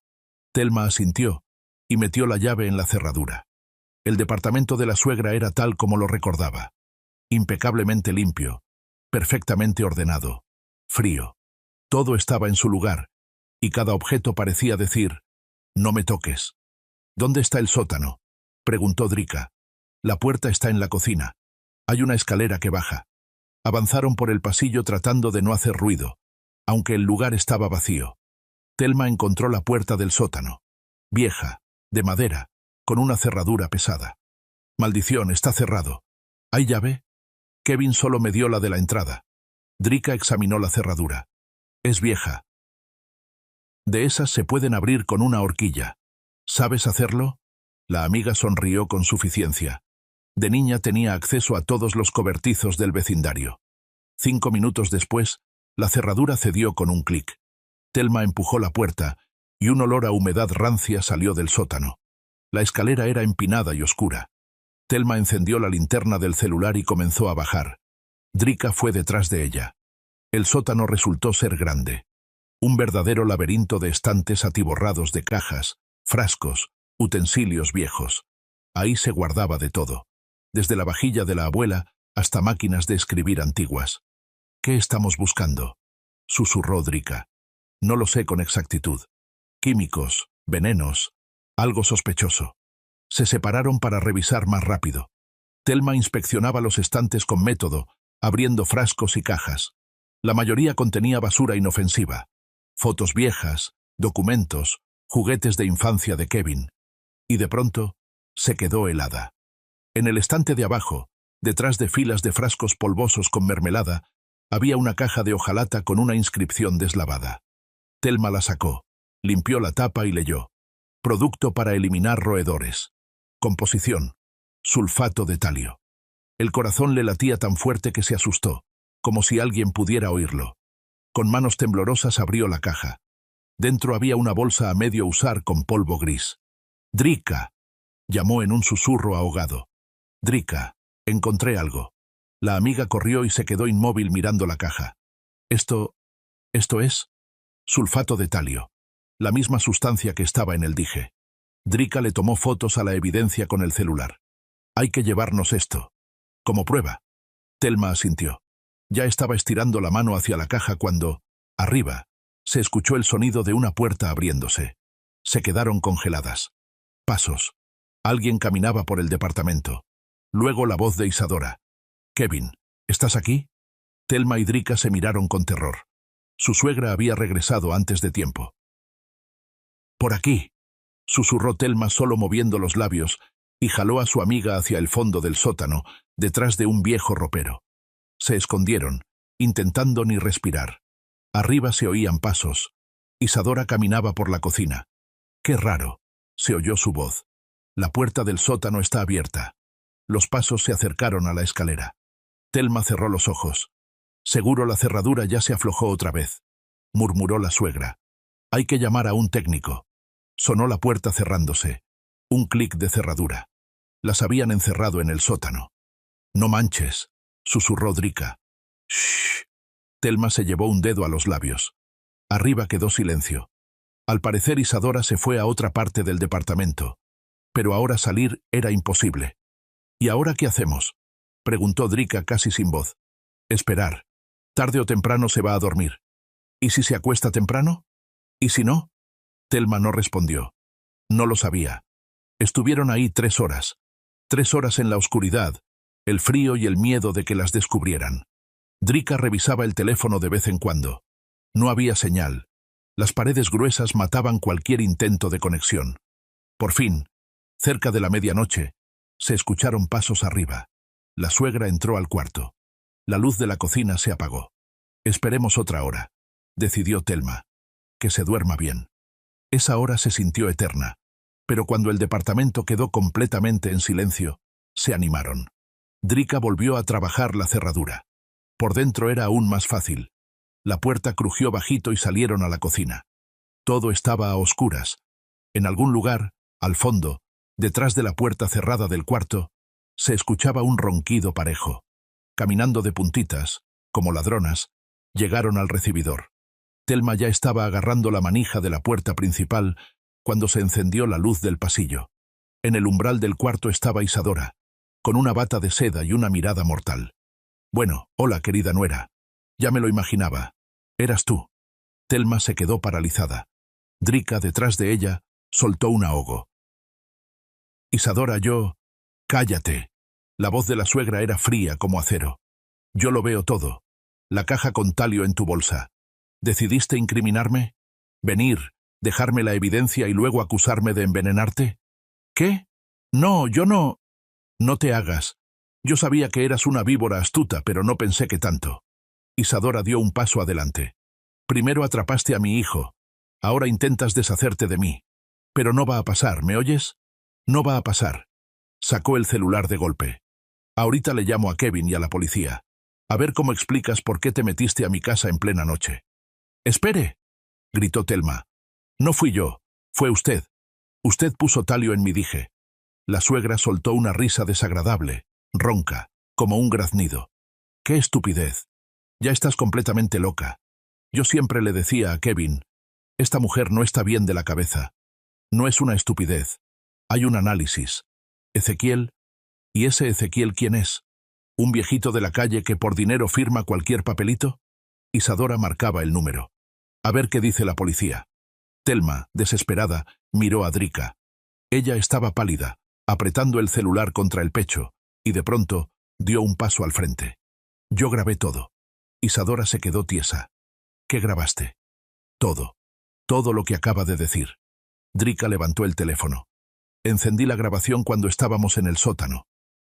Thelma asintió y metió la llave en la cerradura. El departamento de la suegra era tal como lo recordaba. Impecablemente limpio, perfectamente ordenado, frío. Todo estaba en su lugar, y cada objeto parecía decir, «No me toques». «¿Dónde está el sótano?», preguntó Drika. «La puerta está en la cocina. Hay una escalera que baja». Avanzaron por el pasillo tratando de no hacer ruido, aunque el lugar estaba vacío. Thelma encontró la puerta del sótano. Vieja, de madera, con una cerradura pesada. «Maldición, está cerrado». «¿Hay llave?». Kevin solo me dio la de la entrada. Drika examinó la cerradura. «Es vieja. De esas se pueden abrir con una horquilla. ¿Sabes hacerlo?». La amiga sonrió con suficiencia. De niña tenía acceso a todos los cobertizos del vecindario. 5 minutos después, la cerradura cedió con un clic. Thelma empujó la puerta y un olor a humedad rancia salió del sótano. La escalera era empinada y oscura. Thelma encendió la linterna del celular y comenzó a bajar. Drika fue detrás de ella. El sótano resultó ser grande. Un verdadero laberinto de estantes atiborrados de cajas, frascos, utensilios viejos. Ahí se guardaba de todo, desde la vajilla de la abuela hasta máquinas de escribir antiguas. «¿Qué estamos buscando?», susurró Drika. «No lo sé con exactitud. Químicos, venenos, algo sospechoso». Se separaron para revisar más rápido. Thelma inspeccionaba los estantes con método, abriendo frascos y cajas. La mayoría contenía basura inofensiva. Fotos viejas, documentos, juguetes de infancia de Kevin. Y de pronto, se quedó helada. En el estante de abajo, detrás de filas de frascos polvosos con mermelada, había una caja de hojalata con una inscripción deslavada. Thelma la sacó, limpió la tapa y leyó. «Producto para eliminar roedores. Composición: sulfato de talio». El corazón le latía tan fuerte que se asustó, como si alguien pudiera oírlo. Con manos temblorosas abrió la caja. Dentro había una bolsa a medio usar con polvo gris. «Drika», llamó en un susurro ahogado. «Drika, encontré algo». La amiga corrió y se quedó inmóvil mirando la caja. «¿Esto es?» «Sulfato de talio. La misma sustancia que estaba en el dije». Drika le tomó fotos a la evidencia con el celular. «Hay que llevarnos esto. Como prueba». Thelma asintió. Ya estaba estirando la mano hacia la caja cuando, arriba, se escuchó el sonido de una puerta abriéndose. Se quedaron congeladas. Pasos. Alguien caminaba por el departamento. Luego la voz de Isadora. «Kevin, ¿estás aquí?». Thelma y Drika se miraron con terror. Su suegra había regresado antes de tiempo. «Por aquí», susurró Thelma solo moviendo los labios, y jaló a su amiga hacia el fondo del sótano, detrás de un viejo ropero. Se escondieron, intentando ni respirar. Arriba se oían pasos. Isadora caminaba por la cocina. «Qué raro», se oyó su voz. «La puerta del sótano está abierta». Los pasos se acercaron a la escalera. Thelma cerró los ojos. «Seguro la cerradura ya se aflojó otra vez», murmuró la suegra. «Hay que llamar a un técnico». Sonó la puerta cerrándose. Un clic de cerradura. Las habían encerrado en el sótano. «No manches», susurró Drika. «Shh». Thelma se llevó un dedo a los labios. Arriba quedó silencio. Al parecer Isadora se fue a otra parte del departamento. Pero ahora salir era imposible. «¿Y ahora qué hacemos?», preguntó Drika casi sin voz. «Esperar. Tarde o temprano se va a dormir». «¿Y si se acuesta temprano? ¿Y si no?». Thelma no respondió. No lo sabía. Estuvieron ahí 3 horas. 3 horas en la oscuridad, el frío y el miedo de que las descubrieran. Drika revisaba el teléfono de vez en cuando. No había señal. Las paredes gruesas mataban cualquier intento de conexión. Por fin, Cerca de la medianoche, se escucharon pasos arriba. La suegra entró al cuarto. La luz de la cocina se apagó. Esperemos otra hora, decidió Thelma. Que se duerma bien. Esa hora se sintió eterna, pero cuando el departamento quedó completamente en silencio, se animaron. Drika volvió a trabajar la cerradura. Por dentro era aún más fácil. La puerta crujió bajito y salieron a la cocina. Todo estaba a oscuras. En algún lugar, al fondo, detrás de la puerta cerrada del cuarto, se escuchaba un ronquido parejo. Caminando de puntitas, como ladronas, llegaron al recibidor. Thelma ya estaba agarrando la manija de la puerta principal cuando se encendió la luz del pasillo. En el umbral del cuarto estaba Isadora, con una bata de seda y una mirada mortal. Bueno, hola, querida nuera. Ya me lo imaginaba. Eras tú. Thelma se quedó paralizada. Drika, detrás de ella, soltó un ahogo. Isadora, Cállate. La voz de la suegra era fría como acero. Yo lo veo todo. La caja con talio en tu bolsa. ¿Decidiste incriminarme? ¿Venir, dejarme la evidencia y luego acusarme de envenenarte? ¿Qué? No, yo no. No te hagas. Yo sabía que eras una víbora astuta, pero no pensé que tanto. Isadora dio un paso adelante. Primero atrapaste a mi hijo. Ahora intentas deshacerte de mí. Pero no va a pasar, ¿me oyes? No va a pasar. Sacó el celular de golpe. Ahorita le llamo a Kevin y a la policía. A ver cómo explicas por qué te metiste a mi casa en plena noche. ¡Espere!, gritó Thelma. No fui yo, fue usted. Usted puso talio en mi dije. La suegra soltó una risa desagradable, ronca, como un graznido. ¡Qué estupidez! Ya estás completamente loca. Yo siempre le decía a Kevin, esta mujer no está bien de la cabeza. No es una estupidez. Hay un análisis. Ezequiel. ¿Y ese Ezequiel quién es? ¿Un viejito de la calle que por dinero firma cualquier papelito? Isadora marcaba el número. A ver qué dice la policía. Thelma, desesperada, miró a Drika. Ella estaba pálida, apretando el celular contra el pecho, y de pronto dio un paso al frente. Yo grabé todo. Isadora se quedó tiesa. ¿Qué grabaste? Todo. Todo lo que acaba de decir. Drika levantó el teléfono. Encendí la grabación cuando estábamos en el sótano.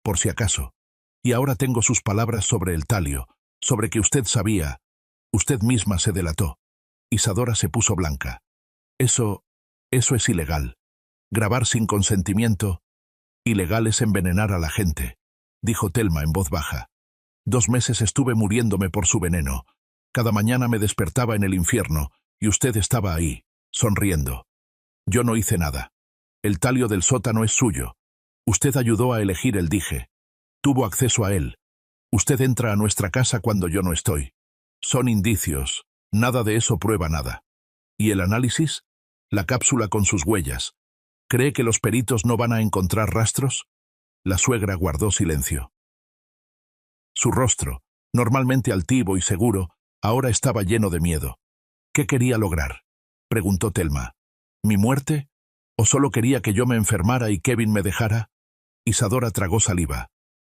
Por si acaso. Y ahora tengo sus palabras sobre el talio, sobre que usted sabía. Usted misma se delató. Isadora se puso blanca. Eso es ilegal. Grabar sin consentimiento. Ilegal es envenenar a la gente, dijo Thelma en voz baja. 2 meses estuve muriéndome por su veneno. Cada mañana me despertaba en el infierno, y usted estaba ahí, sonriendo. Yo no hice nada. El talio del sótano es suyo. Usted ayudó a elegir el dije. Tuvo acceso a él. Usted entra a nuestra casa cuando yo no estoy. Son indicios. Nada de eso prueba nada. ¿Y el análisis? La cápsula con sus huellas. ¿Cree que los peritos no van a encontrar rastros? La suegra guardó silencio. Su rostro, normalmente altivo y seguro, ahora estaba lleno de miedo. ¿Qué quería lograr?, preguntó Thelma. ¿Mi muerte? ¿O solo quería que yo me enfermara y Kevin me dejara? Isadora tragó saliva.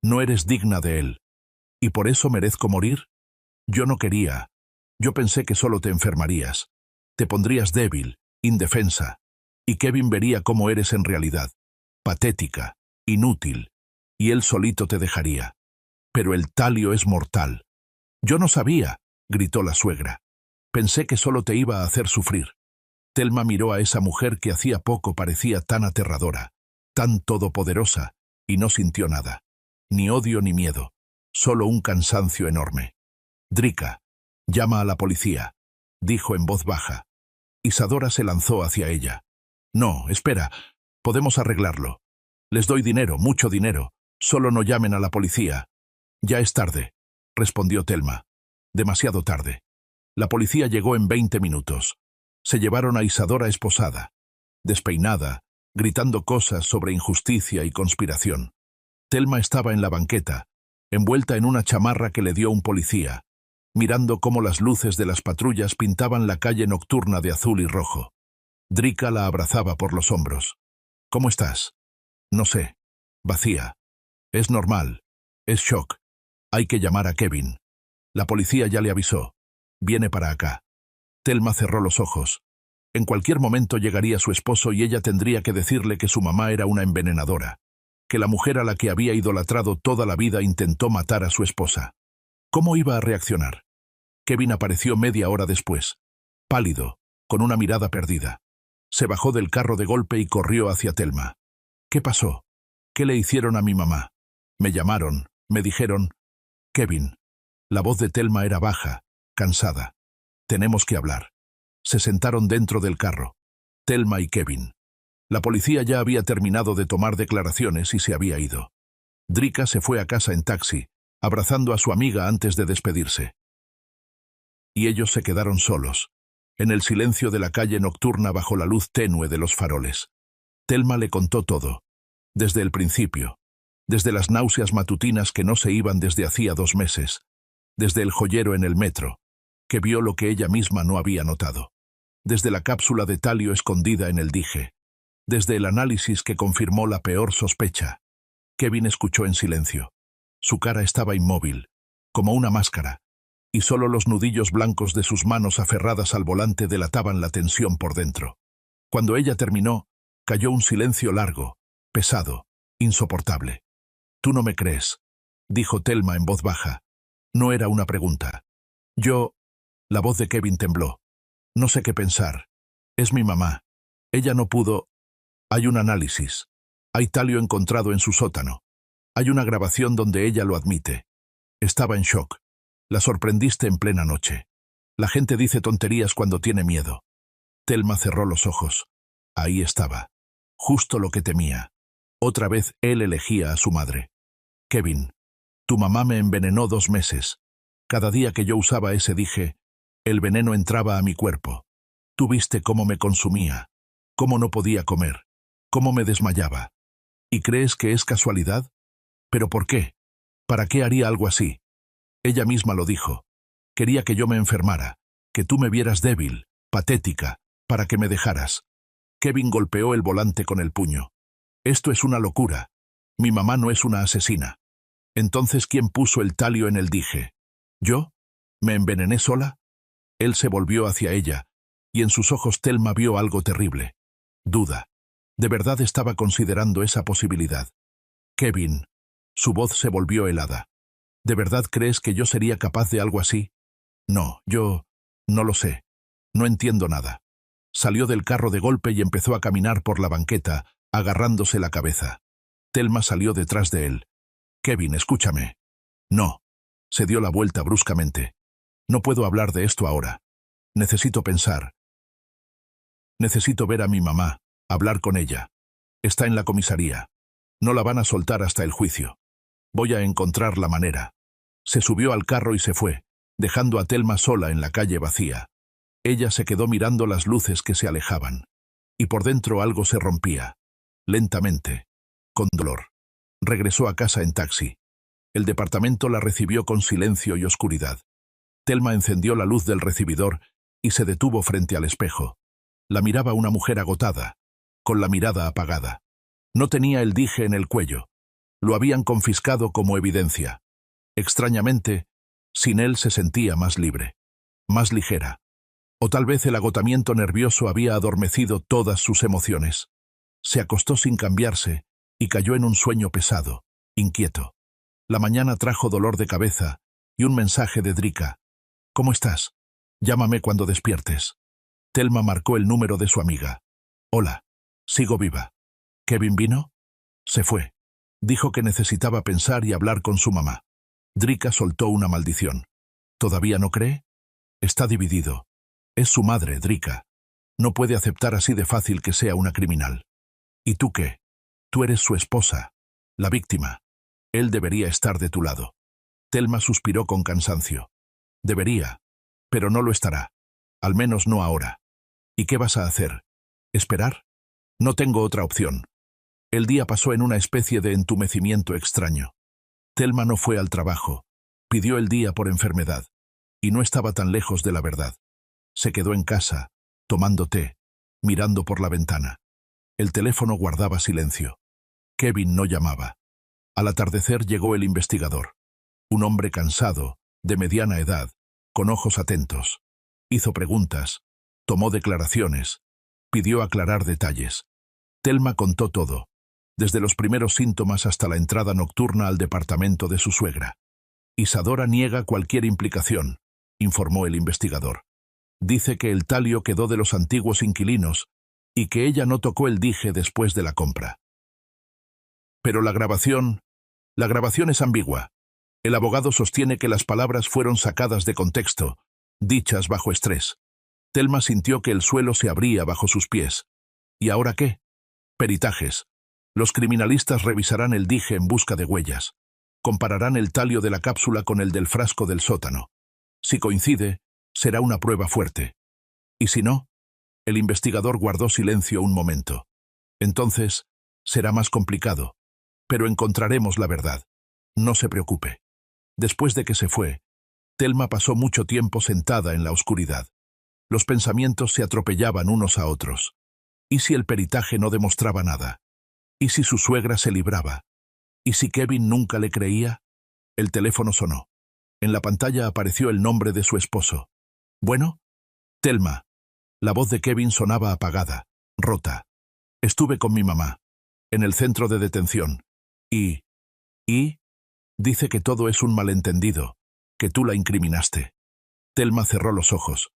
No eres digna de él. ¿Y por eso merezco morir? Yo no quería. Yo pensé que solo te enfermarías. Te pondrías débil, indefensa. Y Kevin vería cómo eres en realidad. Patética, inútil. Y él solito te dejaría. Pero el talio es mortal. Yo no sabía, gritó la suegra. Pensé que solo te iba a hacer sufrir. Thelma miró a esa mujer que hacía poco parecía tan aterradora, tan todopoderosa, y no sintió nada. Ni odio ni miedo. Solo un cansancio enorme. Drika, llama a la policía, dijo en voz baja. Isadora se lanzó hacia ella. No, espera, podemos arreglarlo. Les doy dinero, mucho dinero. Solo no llamen a la policía. Ya es tarde, respondió Thelma. Demasiado tarde. La policía llegó en 20 minutos. Se llevaron a Isadora esposada, despeinada, gritando cosas sobre injusticia y conspiración. Thelma estaba en la banqueta, envuelta en una chamarra que le dio un policía, mirando cómo las luces de las patrullas pintaban la calle nocturna de azul y rojo. Drika la abrazaba por los hombros. ¿Cómo estás? No sé. Vacía. Es normal. Es shock. Hay que llamar a Kevin. La policía ya le avisó. Viene para acá. Thelma cerró los ojos. En cualquier momento llegaría su esposo y ella tendría que decirle que su mamá era una envenenadora, que la mujer a la que había idolatrado toda la vida intentó matar a su esposa. ¿Cómo iba a reaccionar? Kevin apareció media hora después, pálido, con una mirada perdida. Se bajó del carro de golpe y corrió hacia Thelma. ¿Qué pasó? ¿Qué le hicieron a mi mamá? Me llamaron, me dijeron... Kevin. La voz de Thelma era baja, cansada. Tenemos que hablar. Se sentaron dentro del carro, Thelma y Kevin. La policía ya había terminado de tomar declaraciones y se había ido. Drika se fue a casa en taxi, abrazando a su amiga antes de despedirse. Y ellos se quedaron solos, en el silencio de la calle nocturna bajo la luz tenue de los faroles. Thelma le contó todo, desde el principio, desde las náuseas matutinas que no se iban desde hacía 2 meses, desde el joyero en el metro, que vio lo que ella misma no había notado, desde la cápsula de talio escondida en el dije, desde el análisis que confirmó la peor sospecha. Kevin escuchó en silencio. Su cara estaba inmóvil, como una máscara, y solo los nudillos blancos de sus manos aferradas al volante delataban la tensión por dentro. Cuando ella terminó, cayó un silencio largo, pesado, insoportable. «Tú no me crees», dijo Thelma en voz baja. No era una pregunta. «Yo...» La voz de Kevin tembló. «No sé qué pensar. Es mi mamá. Ella no pudo... Hay un análisis. Hay talio encontrado en su sótano. Hay una grabación donde ella lo admite. Estaba en shock. La sorprendiste en plena noche. La gente dice tonterías cuando tiene miedo». Thelma cerró los ojos. Ahí estaba. Justo lo que temía. Otra vez él elegía a su madre. «Kevin, tu mamá me envenenó 2 meses. Cada día que yo usaba ese dije, el veneno entraba a mi cuerpo. Tú viste cómo me consumía, cómo no podía comer, cómo me desmayaba. ¿Y crees que es casualidad? ¿Pero por qué? ¿Para qué haría algo así? Ella misma lo dijo. Quería que yo me enfermara, que tú me vieras débil, patética, para que me dejaras». Kevin golpeó el volante con el puño. «Esto es una locura. Mi mamá no es una asesina». «Entonces, ¿quién puso el talio en el dije? ¿Yo? ¿Me envenené sola?» Él se volvió hacia ella, y en sus ojos Thelma vio algo terrible. Duda. De verdad estaba considerando esa posibilidad. «Kevin». Su voz se volvió helada. «¿De verdad crees que yo sería capaz de algo así?» «No, yo... no lo sé. No entiendo nada». Salió del carro de golpe y empezó a caminar por la banqueta, agarrándose la cabeza. Thelma salió detrás de él. «Kevin, escúchame». «No». Se dio la vuelta bruscamente. «No puedo hablar de esto ahora. Necesito pensar. Necesito ver a mi mamá, hablar con ella. Está en la comisaría. No la van a soltar hasta el juicio. Voy a encontrar la manera». Se subió al carro y se fue, dejando a Thelma sola en la calle vacía. Ella se quedó mirando las luces que se alejaban. Y por dentro algo se rompía. Lentamente. Con dolor. Regresó a casa en taxi. El departamento la recibió con silencio y oscuridad. Thelma encendió la luz del recibidor y se detuvo frente al espejo. La miraba una mujer agotada, con la mirada apagada. No tenía el dije en el cuello. Lo habían confiscado como evidencia. Extrañamente, sin él se sentía más libre, más ligera. O tal vez el agotamiento nervioso había adormecido todas sus emociones. Se acostó sin cambiarse y cayó en un sueño pesado, inquieto. La mañana trajo dolor de cabeza y un mensaje de Drika. «¿Cómo estás? Llámame cuando despiertes». Thelma marcó el número de su amiga. «Hola, sigo viva». «¿Kevin vino?» «Se fue. Dijo que necesitaba pensar y hablar con su mamá». Drika soltó una maldición. «¿Todavía no cree?» «Está dividido. Es su madre, Drika. No puede aceptar así de fácil que sea una criminal». «¿Y tú qué? Tú eres su esposa, la víctima. Él debería estar de tu lado». Thelma suspiró con cansancio. «Debería, pero no lo estará. Al menos no ahora». «¿Y qué vas a hacer? ¿Esperar?» «No tengo otra opción». El día pasó en una especie de entumecimiento extraño. Thelma no fue al trabajo. Pidió el día por enfermedad. Y no estaba tan lejos de la verdad. Se quedó en casa, tomando té, mirando por la ventana. El teléfono guardaba silencio. Kevin no llamaba. Al atardecer llegó el investigador. Un hombre cansado, de mediana edad, con ojos atentos. Hizo preguntas, tomó declaraciones, pidió aclarar detalles. Thelma contó todo, desde los primeros síntomas hasta la entrada nocturna al departamento de su suegra. Isadora niega cualquier implicación, informó el investigador. Dice que el talio quedó de los antiguos inquilinos y que ella no tocó el dije después de la compra. Pero la grabación es ambigua. El abogado sostiene que las palabras fueron sacadas de contexto, dichas bajo estrés. Thelma sintió que el suelo se abría bajo sus pies. ¿Y ahora qué? Peritajes. Los criminalistas revisarán el dije en busca de huellas. Compararán el talio de la cápsula con el del frasco del sótano. Si coincide, será una prueba fuerte. ¿Y si no? El investigador guardó silencio un momento. Entonces, será más complicado. Pero encontraremos la verdad. No se preocupe. Después de que se fue, Thelma pasó mucho tiempo sentada en la oscuridad. Los pensamientos se atropellaban unos a otros. ¿Y si el peritaje no demostraba nada? ¿Y si su suegra se libraba? ¿Y si Kevin nunca le creía? El teléfono sonó. En la pantalla apareció el nombre de su esposo. ¿Bueno? Thelma. La voz de Kevin sonaba apagada, rota. Estuve con mi mamá, en el centro de detención. ¿Y? Dice que todo es un malentendido, que tú la incriminaste. Thelma cerró los ojos.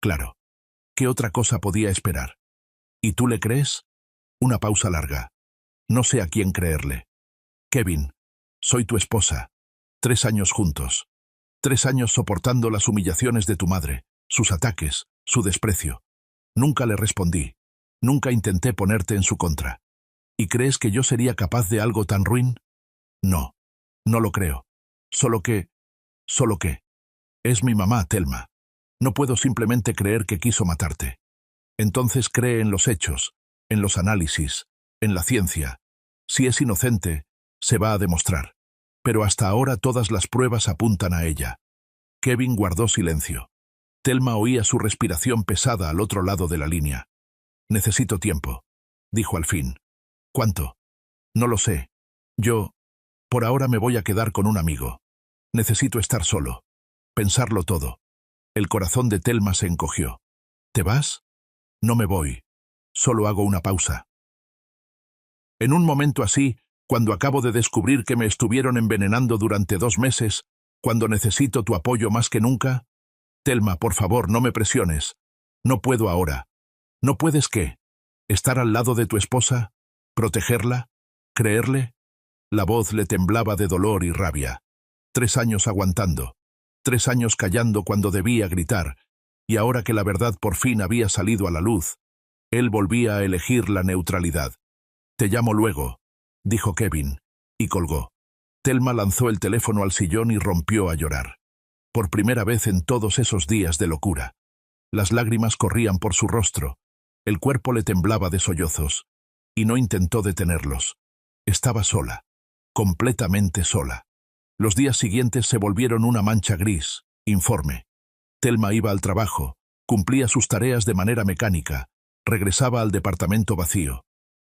Claro. ¿Qué otra cosa podía esperar? ¿Y tú le crees? Una pausa larga. No sé a quién creerle. Kevin, soy tu esposa. 3 años juntos. 3 años soportando las humillaciones de tu madre, sus ataques, su desprecio. Nunca le respondí. Nunca intenté ponerte en su contra. ¿Y crees que yo sería capaz de algo tan ruin? No. No lo creo. Solo que... Es mi mamá, Thelma. No puedo simplemente creer que quiso matarte. Entonces cree en los hechos, en los análisis, en la ciencia. Si es inocente, se va a demostrar. Pero hasta ahora todas las pruebas apuntan a ella. Kevin guardó silencio. Thelma oía su respiración pesada al otro lado de la línea. Necesito tiempo, dijo al fin. ¿Cuánto? No lo sé. Por ahora me voy a quedar con un amigo. Necesito estar solo. Pensarlo todo. El corazón de Thelma se encogió. ¿Te vas? No me voy. Solo hago una pausa. En un momento así, cuando acabo de descubrir que me estuvieron envenenando durante 2 meses, cuando necesito tu apoyo más que nunca... Thelma, por favor, no me presiones. No puedo ahora. ¿No puedes qué? ¿Estar al lado de tu esposa? ¿Protegerla? ¿Creerle? La voz le temblaba de dolor y rabia. 3 años aguantando. 3 años callando cuando debía gritar. Y ahora que la verdad por fin había salido a la luz, él volvía a elegir la neutralidad. Te llamo luego, dijo Kevin, y colgó. Thelma lanzó el teléfono al sillón y rompió a llorar. Por primera vez en todos esos días de locura. Las lágrimas corrían por su rostro. El cuerpo le temblaba de sollozos. Y no intentó detenerlos. Estaba sola. Completamente sola. Los días siguientes se volvieron una mancha gris, informe. Thelma iba al trabajo, cumplía sus tareas de manera mecánica, regresaba al departamento vacío.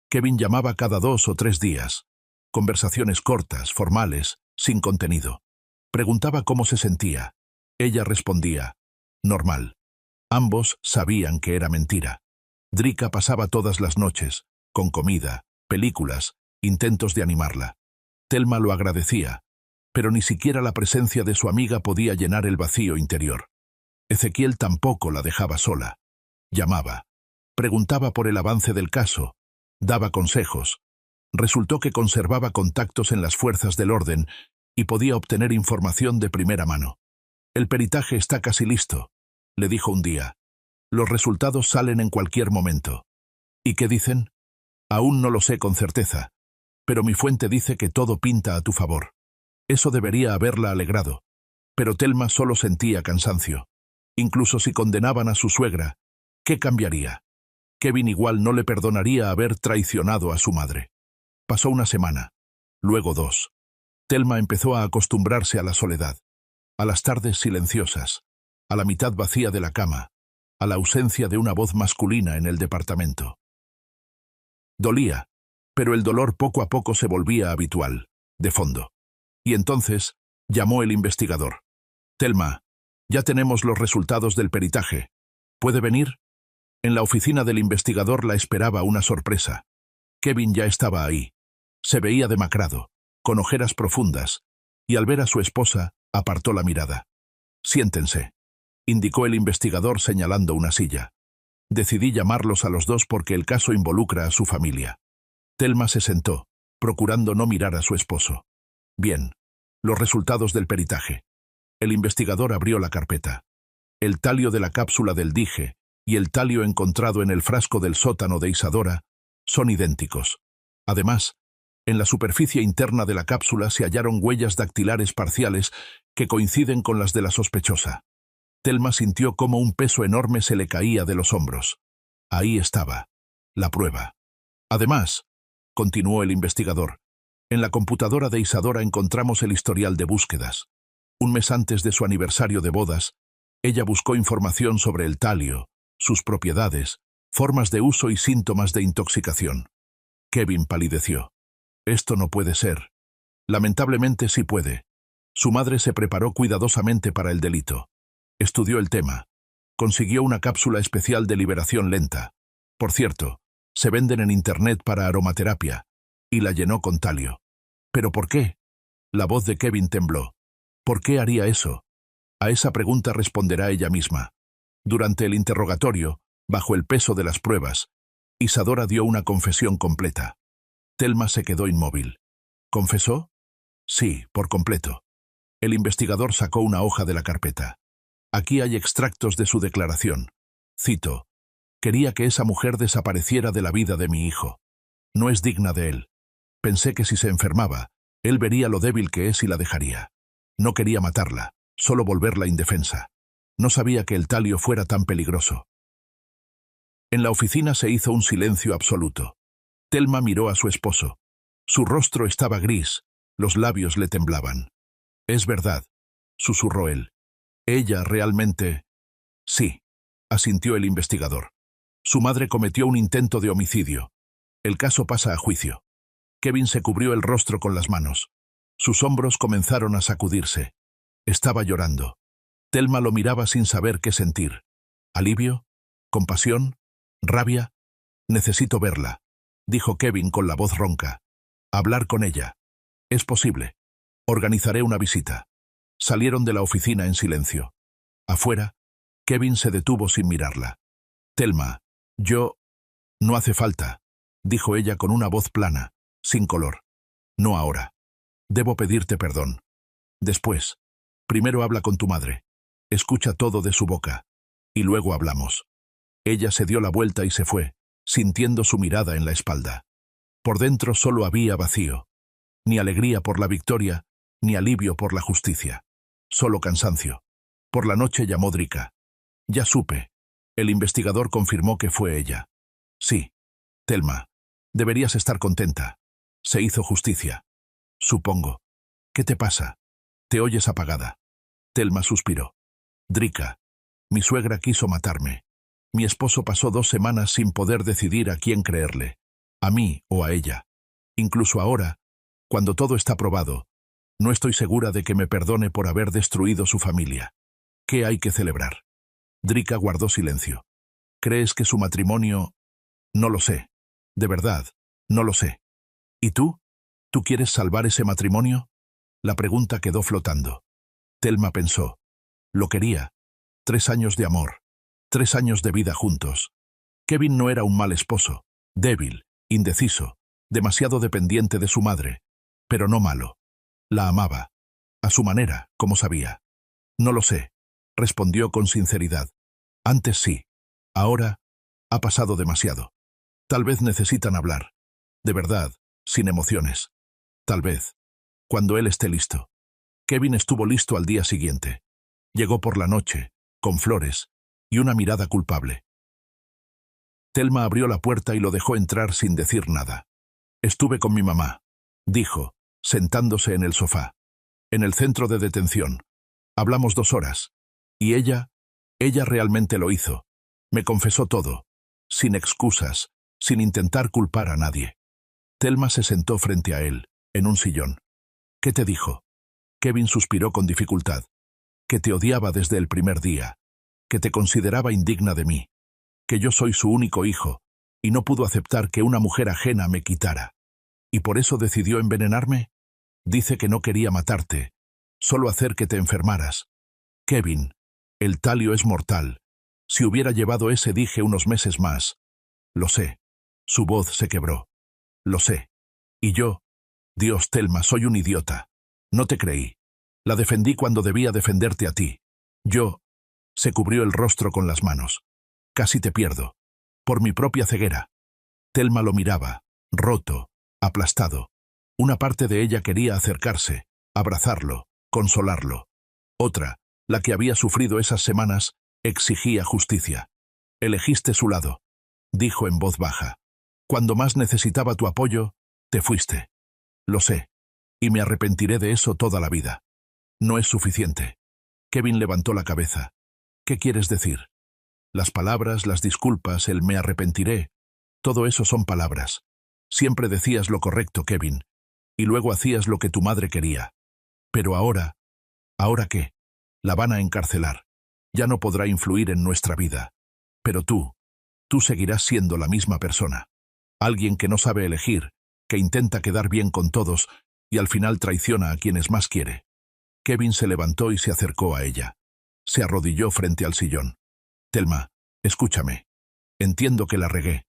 Kevin llamaba cada 2 o 3 días. Conversaciones cortas, formales, sin contenido. Preguntaba cómo se sentía. Ella respondía, normal. Ambos sabían que era mentira. Drika pasaba todas las noches, con comida, películas, intentos de animarla. Thelma lo agradecía, pero ni siquiera la presencia de su amiga podía llenar el vacío interior. Ezequiel tampoco la dejaba sola. Llamaba. Preguntaba por el avance del caso. Daba consejos. Resultó que conservaba contactos en las fuerzas del orden y podía obtener información de primera mano. El peritaje está casi listo, le dijo un día. Los resultados salen en cualquier momento. ¿Y qué dicen? Aún no lo sé con certeza, pero mi fuente dice que todo pinta a tu favor. Eso debería haberla alegrado, pero Thelma solo sentía cansancio. Incluso si condenaban a su suegra, ¿qué cambiaría? Kevin igual no le perdonaría haber traicionado a su madre. Pasó una semana, luego 2. Thelma empezó a acostumbrarse a la soledad, a las tardes silenciosas, a la mitad vacía de la cama, a la ausencia de una voz masculina en el departamento. Dolía, pero el dolor poco a poco se volvía habitual, de fondo. Y entonces llamó el investigador. Thelma, ya tenemos los resultados del peritaje. ¿Puede venir? En la oficina del investigador la esperaba una sorpresa. Kevin ya estaba ahí. Se veía demacrado, con ojeras profundas, y al ver a su esposa, apartó la mirada. «Siéntense», indicó el investigador señalando una silla. «Decidí llamarlos a los dos porque el caso involucra a su familia». Thelma se sentó, procurando no mirar a su esposo. «Bien, los resultados del peritaje». El investigador abrió la carpeta. El talio de la cápsula del dije y el talio encontrado en el frasco del sótano de Isadora son idénticos. Además, en la superficie interna de la cápsula se hallaron huellas dactilares parciales que coinciden con las de la sospechosa. Thelma sintió cómo un peso enorme se le caía de los hombros. Ahí estaba, la prueba. Además, continuó el investigador, en la computadora de Isadora encontramos el historial de búsquedas. Un mes antes de su aniversario de bodas, ella buscó información sobre el talio, sus propiedades, formas de uso y síntomas de intoxicación. Kevin palideció. «Esto no puede ser». «Lamentablemente sí puede». Su madre se preparó cuidadosamente para el delito. Estudió el tema. Consiguió una cápsula especial de liberación lenta. Por cierto, se venden en Internet para aromaterapia. Y la llenó con talio. ¿Pero por qué? La voz de Kevin tembló. ¿Por qué haría eso? A esa pregunta responderá ella misma. Durante el interrogatorio, bajo el peso de las pruebas, Isadora dio una confesión completa. Thelma se quedó inmóvil. ¿Confesó? Sí, por completo. El investigador sacó una hoja de la carpeta. Aquí hay extractos de su declaración. Cito: «Quería que esa mujer desapareciera de la vida de mi hijo. No es digna de él. Pensé que si se enfermaba, él vería lo débil que es y la dejaría. No quería matarla, solo volverla indefensa. No sabía que el talio fuera tan peligroso». En la oficina se hizo un silencio absoluto. Thelma miró a su esposo. Su rostro estaba gris, los labios le temblaban. «Es verdad», susurró él. «Ella realmente...» «Sí», asintió el investigador. «Su madre cometió un intento de homicidio. El caso pasa a juicio». Kevin se cubrió el rostro con las manos. Sus hombros comenzaron a sacudirse. Estaba llorando. Thelma lo miraba sin saber qué sentir. ¿Alivio? ¿Compasión? ¿Rabia? «Necesito verla», dijo Kevin con la voz ronca. «Hablar con ella. Es posible. Organizaré una visita». Salieron de la oficina en silencio. Afuera, Kevin se detuvo sin mirarla. «Thelma, yo...» «No hace falta», dijo ella con una voz plana, sin color. «No ahora. Debo pedirte perdón. Después. Primero habla con tu madre. Escucha todo de su boca. Y luego hablamos». Ella se dio la vuelta y se fue, sintiendo su mirada en la espalda. Por dentro solo había vacío. Ni alegría por la victoria, ni alivio por la justicia. Solo cansancio. Por la noche llamó Drika. «Ya supe». El investigador confirmó que fue ella. «Sí. Thelma, deberías estar contenta. Se hizo justicia». «Supongo». «¿Qué te pasa? Te oyes apagada». Thelma suspiró. «Drika, mi suegra quiso matarme. Mi esposo pasó 2 semanas sin poder decidir a quién creerle, a mí o a ella. Incluso ahora, cuando todo está probado, no estoy segura de que me perdone por haber destruido su familia. ¿Qué hay que celebrar?» Drika guardó silencio. «¿Crees que su matrimonio...?» «No lo sé. De verdad, no lo sé». «¿Y tú? ¿Tú quieres salvar ese matrimonio?» La pregunta quedó flotando. Thelma pensó. Lo quería. 3 años de amor. 3 años de vida juntos. Kevin no era un mal esposo. Débil, indeciso, demasiado dependiente de su madre. Pero no malo. La amaba. A su manera, como sabía. «No lo sé», respondió con sinceridad. «Antes sí. Ahora, ha pasado demasiado. Tal vez necesitan hablar. De verdad, sin emociones. Tal vez. Cuando él esté listo». Kevin estuvo listo al día siguiente. Llegó por la noche, con flores, y una mirada culpable. Thelma abrió la puerta y lo dejó entrar sin decir nada. «Estuve con mi mamá», dijo, sentándose en el sofá. «En el centro de detención. Hablamos 2 horas. Y ella realmente lo hizo. Me confesó todo, sin excusas, sin intentar culpar a nadie». Thelma se sentó frente a él, en un sillón. «¿Qué te dijo?» Kevin suspiró con dificultad. «Que te odiaba desde el primer día, que te consideraba indigna de mí». que yo soy su único hijo, y no pudo aceptar que una mujer ajena me quitara. ¿Y por eso decidió envenenarme? Dice que no quería matarte, solo hacer que te enfermaras. Kevin, el talio es mortal. Si hubiera llevado ese dije unos meses más. Lo sé. Su voz se quebró. Lo sé. Y yo, Dios, Thelma, soy un idiota. No te creí. La defendí cuando debía defenderte a ti. Yo... Se cubrió el rostro con las manos. Casi te pierdo. Por mi propia ceguera. Thelma lo miraba, roto, aplastado. Una parte de ella quería acercarse, abrazarlo, consolarlo. Otra, la que había sufrido esas semanas, exigía justicia. Elegiste su lado, dijo en voz baja. Cuando más necesitaba tu apoyo, te fuiste. Lo sé, y me arrepentiré de eso toda la vida. No es suficiente. Kevin levantó la cabeza. ¿Qué quieres decir? Las palabras, las disculpas, el me arrepentiré, todo eso son palabras. Siempre decías lo correcto, Kevin, y luego hacías lo que tu madre quería. Pero ahora, ¿ahora qué? La van a encarcelar. Ya no podrá influir en nuestra vida. Pero tú seguirás siendo la misma persona. Alguien que no sabe elegir, que intenta quedar bien con todos y al final traiciona a quienes más quiere. Kevin se levantó y se acercó a ella. Se arrodilló frente al sillón. Thelma, escúchame. Entiendo que la regué.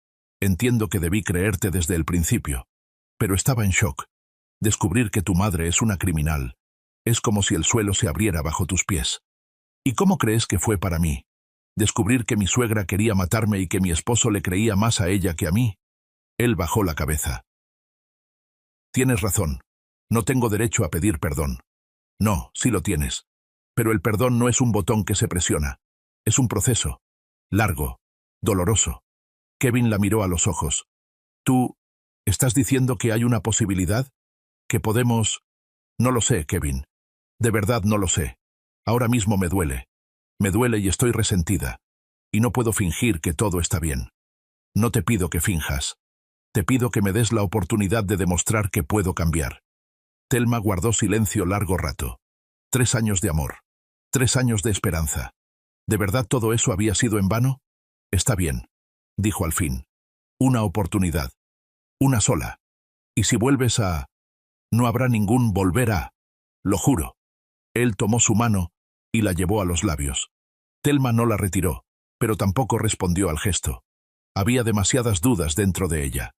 Entiendo que debí creerte desde el principio. Pero estaba en shock. Descubrir que tu madre es una criminal. Es como si el suelo se abriera bajo tus pies. ¿Y cómo crees que fue para mí? Descubrir que mi suegra quería matarme y que mi esposo le creía más a ella que a mí. Él bajó la cabeza. Tienes razón. No tengo derecho a pedir perdón. No, sí lo tienes. Pero el perdón no es un botón que se presiona. Es un proceso. Largo. Doloroso. Kevin la miró a los ojos. ¿Tú estás diciendo que hay una posibilidad? ¿Que podemos...? No lo sé, Kevin. De verdad no lo sé. Ahora mismo me duele. Me duele y estoy resentida. Y no puedo fingir que todo está bien. No te pido que finjas. Te pido que me des la oportunidad de demostrar que puedo cambiar. Thelma guardó silencio largo rato. 3 años de amor. 3 años de esperanza. ¿De verdad todo eso había sido en vano? Está bien, dijo al fin. Una oportunidad. Una sola. Y si vuelves a... No habrá ningún volver a... Lo juro. Él tomó su mano y la llevó a los labios. Thelma no la retiró, pero tampoco respondió al gesto. Había demasiadas dudas dentro de ella.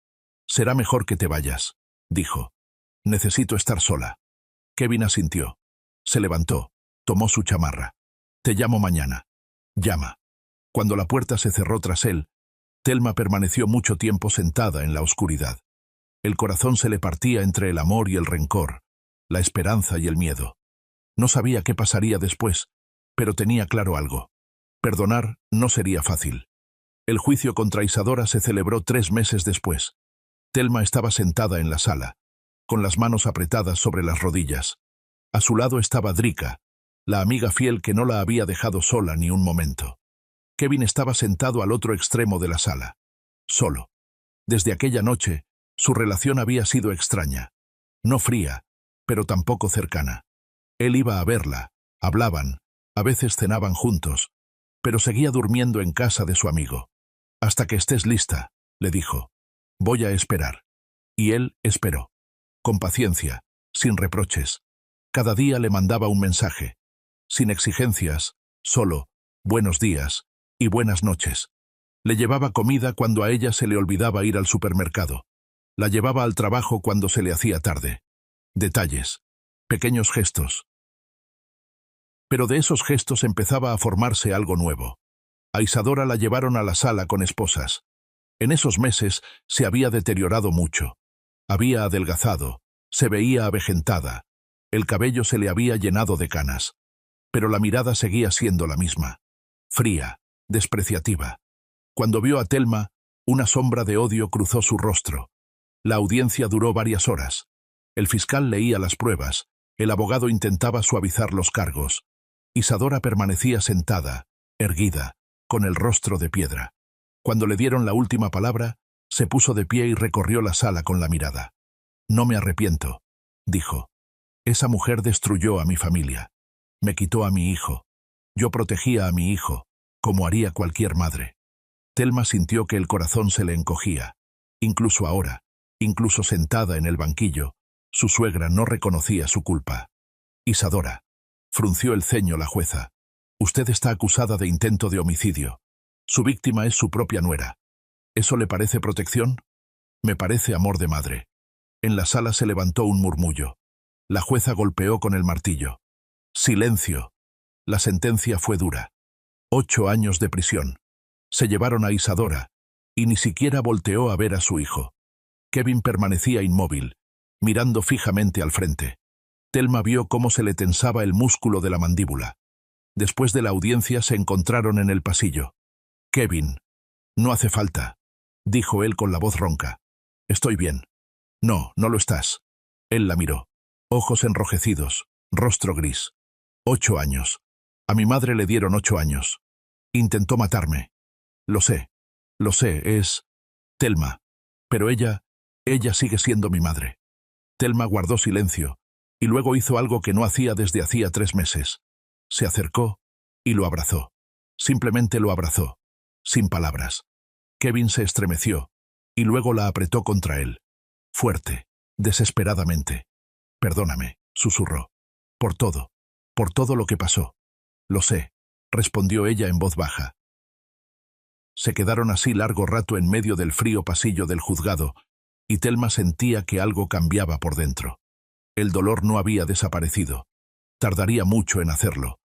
Será mejor que te vayas, dijo. Necesito estar sola. Kevin asintió. Se levantó, tomó su chamarra. Te llamo mañana. Llama. Cuando la puerta se cerró tras él, Thelma permaneció mucho tiempo sentada en la oscuridad. El corazón se le partía entre el amor y el rencor, la esperanza y el miedo. No sabía qué pasaría después, pero tenía claro algo. Perdonar no sería fácil. El juicio contra Isadora se celebró 3 meses después. Thelma estaba sentada en la sala, con las manos apretadas sobre las rodillas. A su lado estaba Drika, la amiga fiel que no la había dejado sola ni un momento. Kevin estaba sentado al otro extremo de la sala, solo. Desde aquella noche, su relación había sido extraña. No fría, pero tampoco cercana. Él iba a verla, hablaban, a veces cenaban juntos, pero seguía durmiendo en casa de su amigo. Hasta que estés lista, le dijo. Voy a esperar. Y él esperó. Con paciencia, sin reproches. Cada día le mandaba un mensaje. Sin exigencias, solo, buenos días y buenas noches. Le llevaba comida cuando a ella se le olvidaba ir al supermercado. La llevaba al trabajo cuando se le hacía tarde. Detalles, pequeños gestos. Pero de esos gestos empezaba a formarse algo nuevo. A Isadora la llevaron a la sala con esposas. En esos meses se había deteriorado mucho. Había adelgazado, se veía avejentada, el cabello se le había llenado de canas. Pero la mirada seguía siendo la misma. Fría, despreciativa. Cuando vio a Thelma, una sombra de odio cruzó su rostro. La audiencia duró varias horas. El fiscal leía las pruebas, el abogado intentaba suavizar los cargos. Isadora permanecía sentada, erguida, con el rostro de piedra. Cuando le dieron la última palabra, se puso de pie y recorrió la sala con la mirada. No me arrepiento, dijo. Esa mujer destruyó a mi familia. Me quitó a mi hijo. Yo protegía a mi hijo, como haría cualquier madre. Telma sintió que el corazón se le encogía. Incluso ahora, incluso sentada en el banquillo, su suegra no reconocía su culpa. Isadora, frunció el ceño la jueza. Usted está acusada de intento de homicidio. Su víctima es su propia nuera. ¿Eso le parece protección? Me parece amor de madre. En la sala se levantó un murmullo. La jueza golpeó con el martillo. Silencio. La sentencia fue dura. 8 años de prisión. Se llevaron a Isadora, y ni siquiera volteó a ver a su hijo. Kevin permanecía inmóvil, mirando fijamente al frente. Telma vio cómo se le tensaba el músculo de la mandíbula. Después de la audiencia se encontraron en el pasillo. Kevin, no hace falta, dijo él con la voz ronca. Estoy bien. No, no lo estás. Él la miró. Ojos enrojecidos, rostro gris. 8 años. A mi madre le dieron 8 años. Intentó matarme. Lo sé, es Telma. Pero ella sigue siendo mi madre. Telma guardó silencio, y luego hizo algo que no hacía desde hacía 3 meses. Se acercó y lo abrazó. Simplemente lo abrazó, sin palabras. Kevin se estremeció, y luego la apretó contra él. Fuerte, desesperadamente. Perdóname, susurró. Por todo lo que pasó. Lo sé, respondió ella en voz baja. Se quedaron así largo rato en medio del frío pasillo del juzgado, y Telma sentía que algo cambiaba por dentro. El dolor no había desaparecido. Tardaría mucho en hacerlo.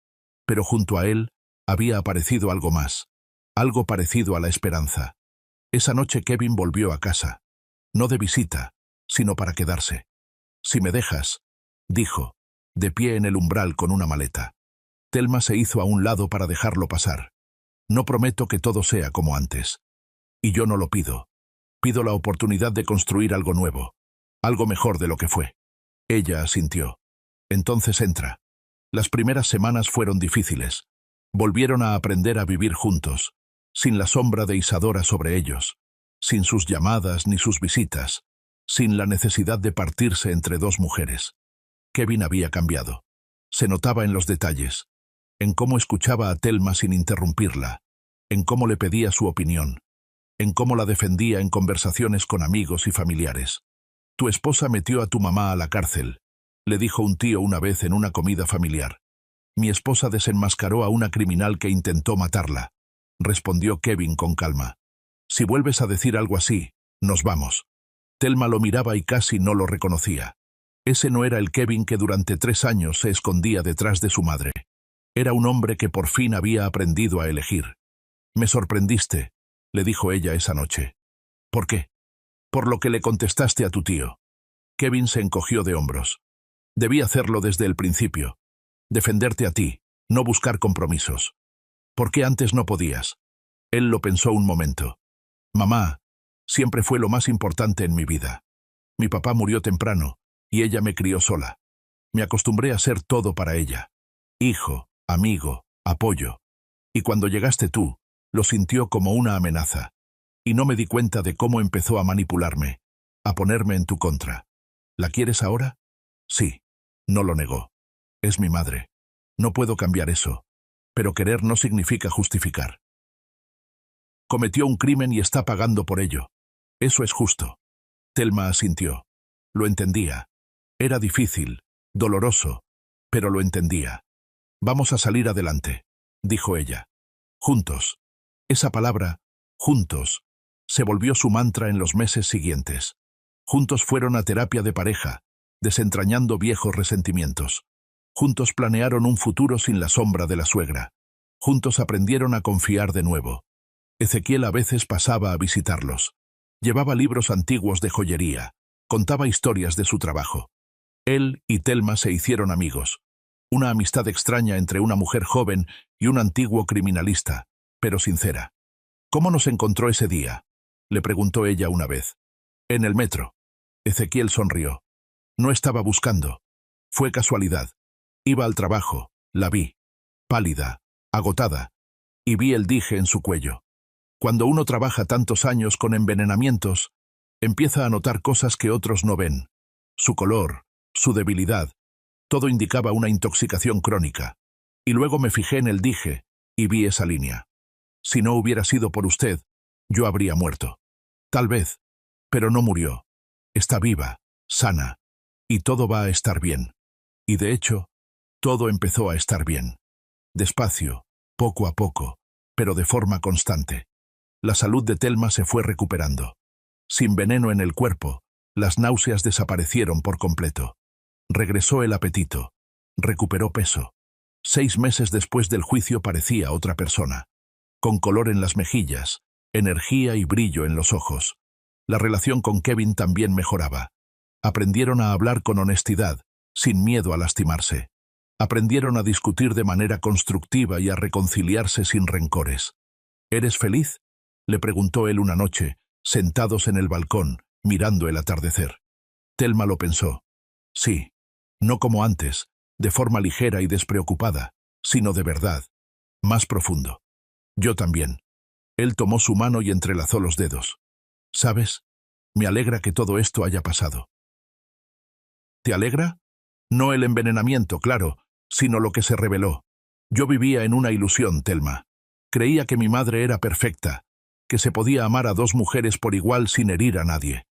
Pero junto a él había aparecido algo más, algo parecido a la esperanza. Esa noche Kevin volvió a casa. No de visita, sino para quedarse. Si me dejas, dijo, de pie en el umbral con una maleta. Telma se hizo a un lado para dejarlo pasar. No prometo que todo sea como antes. Y yo no lo pido. Pido la oportunidad de construir algo nuevo, algo mejor de lo que fue. Ella asintió. Entonces entra. Las primeras semanas fueron difíciles. Volvieron a aprender a vivir juntos, sin la sombra de Isadora sobre ellos, sin sus llamadas ni sus visitas, sin la necesidad de partirse entre 2 mujeres. Kevin había cambiado. Se notaba en los detalles, en cómo escuchaba a Telma sin interrumpirla, en cómo le pedía su opinión, en cómo la defendía en conversaciones con amigos y familiares. Tu esposa metió a tu mamá a la cárcel, le dijo un tío una vez en una comida familiar. Mi esposa desenmascaró a una criminal que intentó matarla, respondió Kevin con calma. Si vuelves a decir algo así, nos vamos. Telma lo miraba y casi no lo reconocía. Ese no era el Kevin que durante 3 años se escondía detrás de su madre. Era un hombre que por fin había aprendido a elegir. Me sorprendiste, le dijo ella esa noche. ¿Por qué? Por lo que le contestaste a tu tío. Kevin se encogió de hombros. Debí hacerlo desde el principio. Defenderte a ti, no buscar compromisos. ¿Por qué antes no podías? Él lo pensó un momento. Mamá, siempre fue lo más importante en mi vida. Mi papá murió temprano, y ella me crió sola. Me acostumbré a ser todo para ella. Hijo, amigo, apoyo. Y cuando llegaste tú, lo sintió como una amenaza. Y no me di cuenta de cómo empezó a manipularme, a ponerme en tu contra. ¿La quieres ahora? Sí, no lo negó. Es mi madre. No puedo cambiar eso. Pero querer no significa justificar. Cometió un crimen y está pagando por ello. Eso es justo. Telma asintió. Lo entendía. Era difícil, doloroso, pero lo entendía. Vamos a salir adelante, dijo ella. Juntos. Esa palabra, juntos, se volvió su mantra en los meses siguientes. Juntos fueron a terapia de pareja, desentrañando viejos resentimientos. Juntos planearon un futuro sin la sombra de la suegra. Juntos aprendieron a confiar de nuevo. Ezequiel a veces pasaba a visitarlos. Llevaba libros antiguos de joyería. Contaba historias de su trabajo. Él y Telma se hicieron amigos. Una amistad extraña entre una mujer joven y un antiguo criminalista, pero sincera. ¿Cómo nos encontró ese día?, le preguntó ella una vez. En el metro. Ezequiel sonrió. No estaba buscando. Fue casualidad. Iba al trabajo, la vi. Pálida, agotada. Y vi el dije en su cuello. Cuando uno trabaja tantos años con envenenamientos, empieza a notar cosas que otros no ven. Su color, su debilidad, todo indicaba una intoxicación crónica. Y luego me fijé en el dije, y vi esa línea. Si no hubiera sido por usted, yo habría muerto. Tal vez, pero no murió. Está viva, sana, y todo va a estar bien. Y de hecho, todo empezó a estar bien. Despacio, poco a poco, pero de forma constante. La salud de Thelma se fue recuperando. Sin veneno en el cuerpo, las náuseas desaparecieron por completo. Regresó el apetito. Recuperó peso. 6 meses después del juicio parecía otra persona. Con color en las mejillas, energía y brillo en los ojos. La relación con Kevin también mejoraba. Aprendieron a hablar con honestidad, sin miedo a lastimarse. Aprendieron a discutir de manera constructiva y a reconciliarse sin rencores. ¿Eres feliz?, le preguntó él una noche, sentados en el balcón, mirando el atardecer. Thelma lo pensó. Sí, no como antes, de forma ligera y despreocupada, sino de verdad, más profundo. Yo también. Él tomó su mano y entrelazó los dedos. ¿Sabes? Me alegra que todo esto haya pasado. ¿Te alegra? No el envenenamiento, claro, sino lo que se reveló. Yo vivía en una ilusión, Thelma. Creía que mi madre era perfecta, que se podía amar a 2 mujeres por igual sin herir a nadie.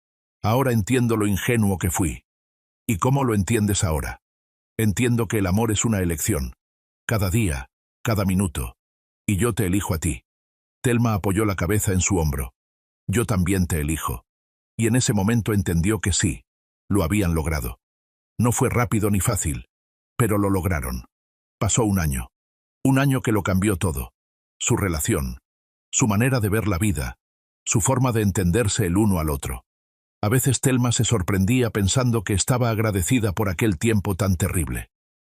Ahora entiendo lo ingenuo que fui. ¿Y cómo lo entiendes ahora? Entiendo que el amor es una elección. Cada día, cada minuto. Y yo te elijo a ti. Thelma apoyó la cabeza en su hombro. Yo también te elijo. Y en ese momento entendió que sí, lo habían logrado. No fue rápido ni fácil, pero lo lograron. Pasó un año. Un año que lo cambió todo. Su relación, su manera de ver la vida, su forma de entenderse el uno al otro. A veces Thelma se sorprendía pensando que estaba agradecida por aquel tiempo tan terrible.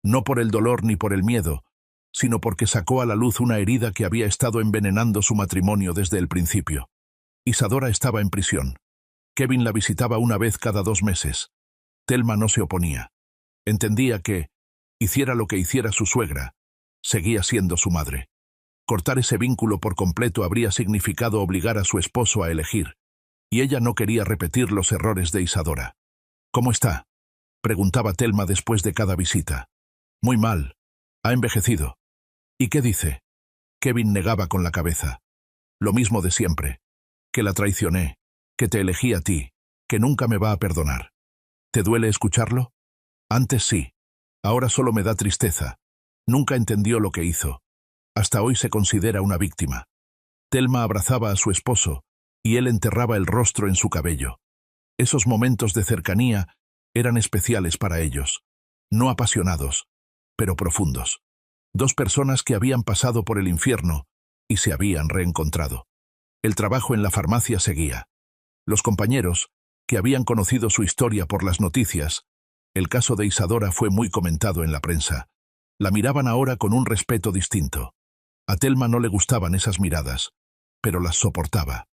No por el dolor ni por el miedo, sino porque sacó a la luz una herida que había estado envenenando su matrimonio desde el principio. Isadora estaba en prisión. Kevin la visitaba una vez cada 2 meses. Thelma no se oponía. Entendía que, hiciera lo que hiciera su suegra, seguía siendo su madre. Cortar ese vínculo por completo habría significado obligar a su esposo a elegir, y ella no quería repetir los errores de Isadora. ¿Cómo está?, preguntaba Thelma después de cada visita. Muy mal. Ha envejecido. ¿Y qué dice? Kevin negaba con la cabeza. Lo mismo de siempre. Que la traicioné, que te elegí a ti, que nunca me va a perdonar. ¿Te duele escucharlo? Antes sí. Ahora solo me da tristeza. Nunca entendió lo que hizo. Hasta hoy se considera una víctima. Thelma abrazaba a su esposo, y él enterraba el rostro en su cabello. Esos momentos de cercanía eran especiales para ellos. No apasionados, pero profundos. 2 personas que habían pasado por el infierno y se habían reencontrado. El trabajo en la farmacia seguía. Los compañeros, que habían conocido su historia por las noticias, el caso de Isadora fue muy comentado en la prensa. La miraban ahora con un respeto distinto. A Thelma no le gustaban esas miradas, pero las soportaba.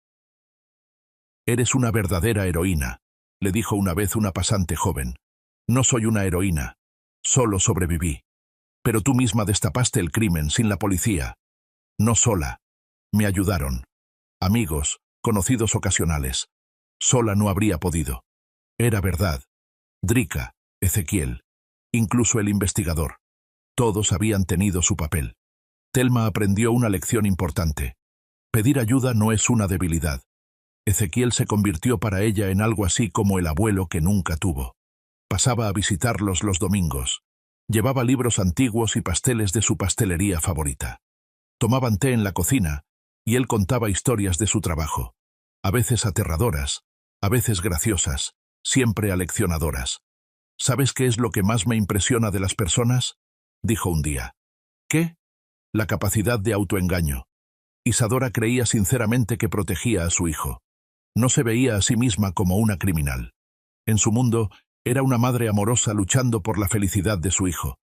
«Eres una verdadera heroína», le dijo una vez una pasante joven. «No soy una heroína, solo sobreviví. Pero tú misma destapaste el crimen sin la policía. No sola. Me ayudaron. Amigos, conocidos ocasionales. Sola no habría podido. Era verdad. Drika, Ezequiel, incluso el investigador. Todos habían tenido su papel. Thelma aprendió una lección importante. Pedir ayuda no es una debilidad. Ezequiel se convirtió para ella en algo así como el abuelo que nunca tuvo. Pasaba a visitarlos los domingos. Llevaba libros antiguos y pasteles de su pastelería favorita. Tomaban té en la cocina, y él contaba historias de su trabajo. A veces aterradoras, a veces graciosas, siempre aleccionadoras. ¿Sabes qué es lo que más me impresiona de las personas?, dijo un día. ¿Qué? La capacidad de autoengaño. Isadora creía sinceramente que protegía a su hijo. No se veía a sí misma como una criminal. En su mundo, era una madre amorosa luchando por la felicidad de su hijo.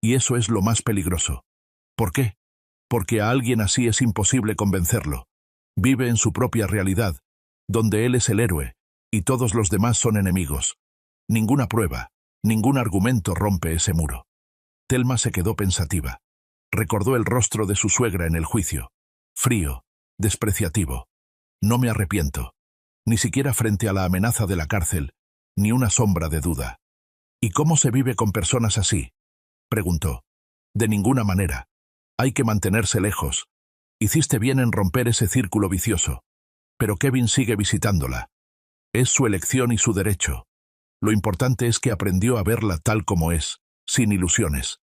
Y eso es lo más peligroso. ¿Por qué? Porque a alguien así es imposible convencerlo. Vive en su propia realidad, donde él es el héroe, y todos los demás son enemigos. Ninguna prueba, ningún argumento rompe ese muro. Thelma se quedó pensativa. Recordó el rostro de su suegra en el juicio. Frío, despreciativo. No me arrepiento. Ni siquiera frente a la amenaza de la cárcel, ni una sombra de duda. ¿Y cómo se vive con personas así?, preguntó. De ninguna manera. Hay que mantenerse lejos. Hiciste bien en romper ese círculo vicioso. Pero Kevin sigue visitándola. Es su elección y su derecho. Lo importante es que aprendió a verla tal como es, sin ilusiones.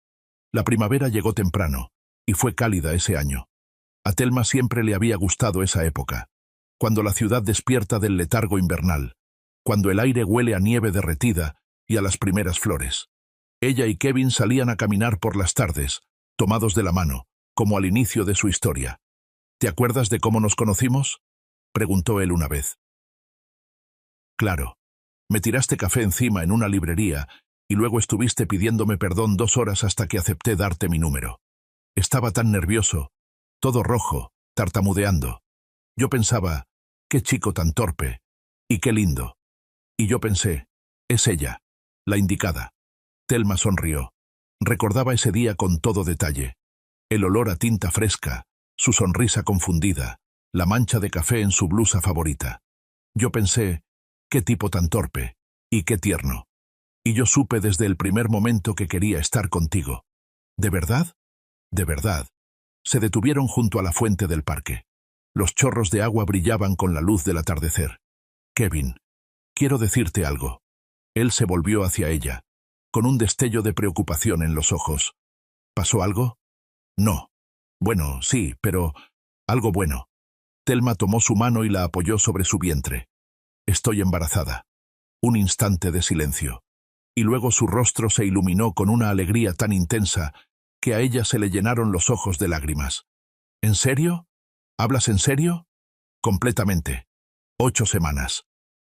La primavera llegó temprano, y fue cálida ese año. A Thelma siempre le había gustado esa época, cuando la ciudad despierta del letargo invernal, cuando el aire huele a nieve derretida y a las primeras flores. Ella y Kevin salían a caminar por las tardes, tomados de la mano, como al inicio de su historia. ¿Te acuerdas de cómo nos conocimos?, preguntó él una vez. Claro. Me tiraste café encima en una librería y luego estuviste pidiéndome perdón 2 horas hasta que acepté darte mi número. Estaba tan nervioso, todo rojo, tartamudeando. Yo pensaba, qué chico tan torpe, y qué lindo. Y yo pensé, es ella, la indicada. Thelma sonrió. Recordaba ese día con todo detalle. El olor a tinta fresca, su sonrisa confundida, la mancha de café en su blusa favorita. Yo pensé, qué tipo tan torpe, y qué tierno. Y yo supe desde el primer momento que quería estar contigo. ¿De verdad? De verdad. Se detuvieron junto a la fuente del parque. Los chorros de agua brillaban con la luz del atardecer. Kevin, quiero decirte algo. Él se volvió hacia ella, con un destello de preocupación en los ojos. ¿Pasó algo? No. Bueno, sí, pero algo bueno. Thelma tomó su mano y la apoyó sobre su vientre. Estoy embarazada. Un instante de silencio. Y luego su rostro se iluminó con una alegría tan intensa que a ella se le llenaron los ojos de lágrimas. ¿En serio? ¿Hablas en serio? Completamente. 8 semanas.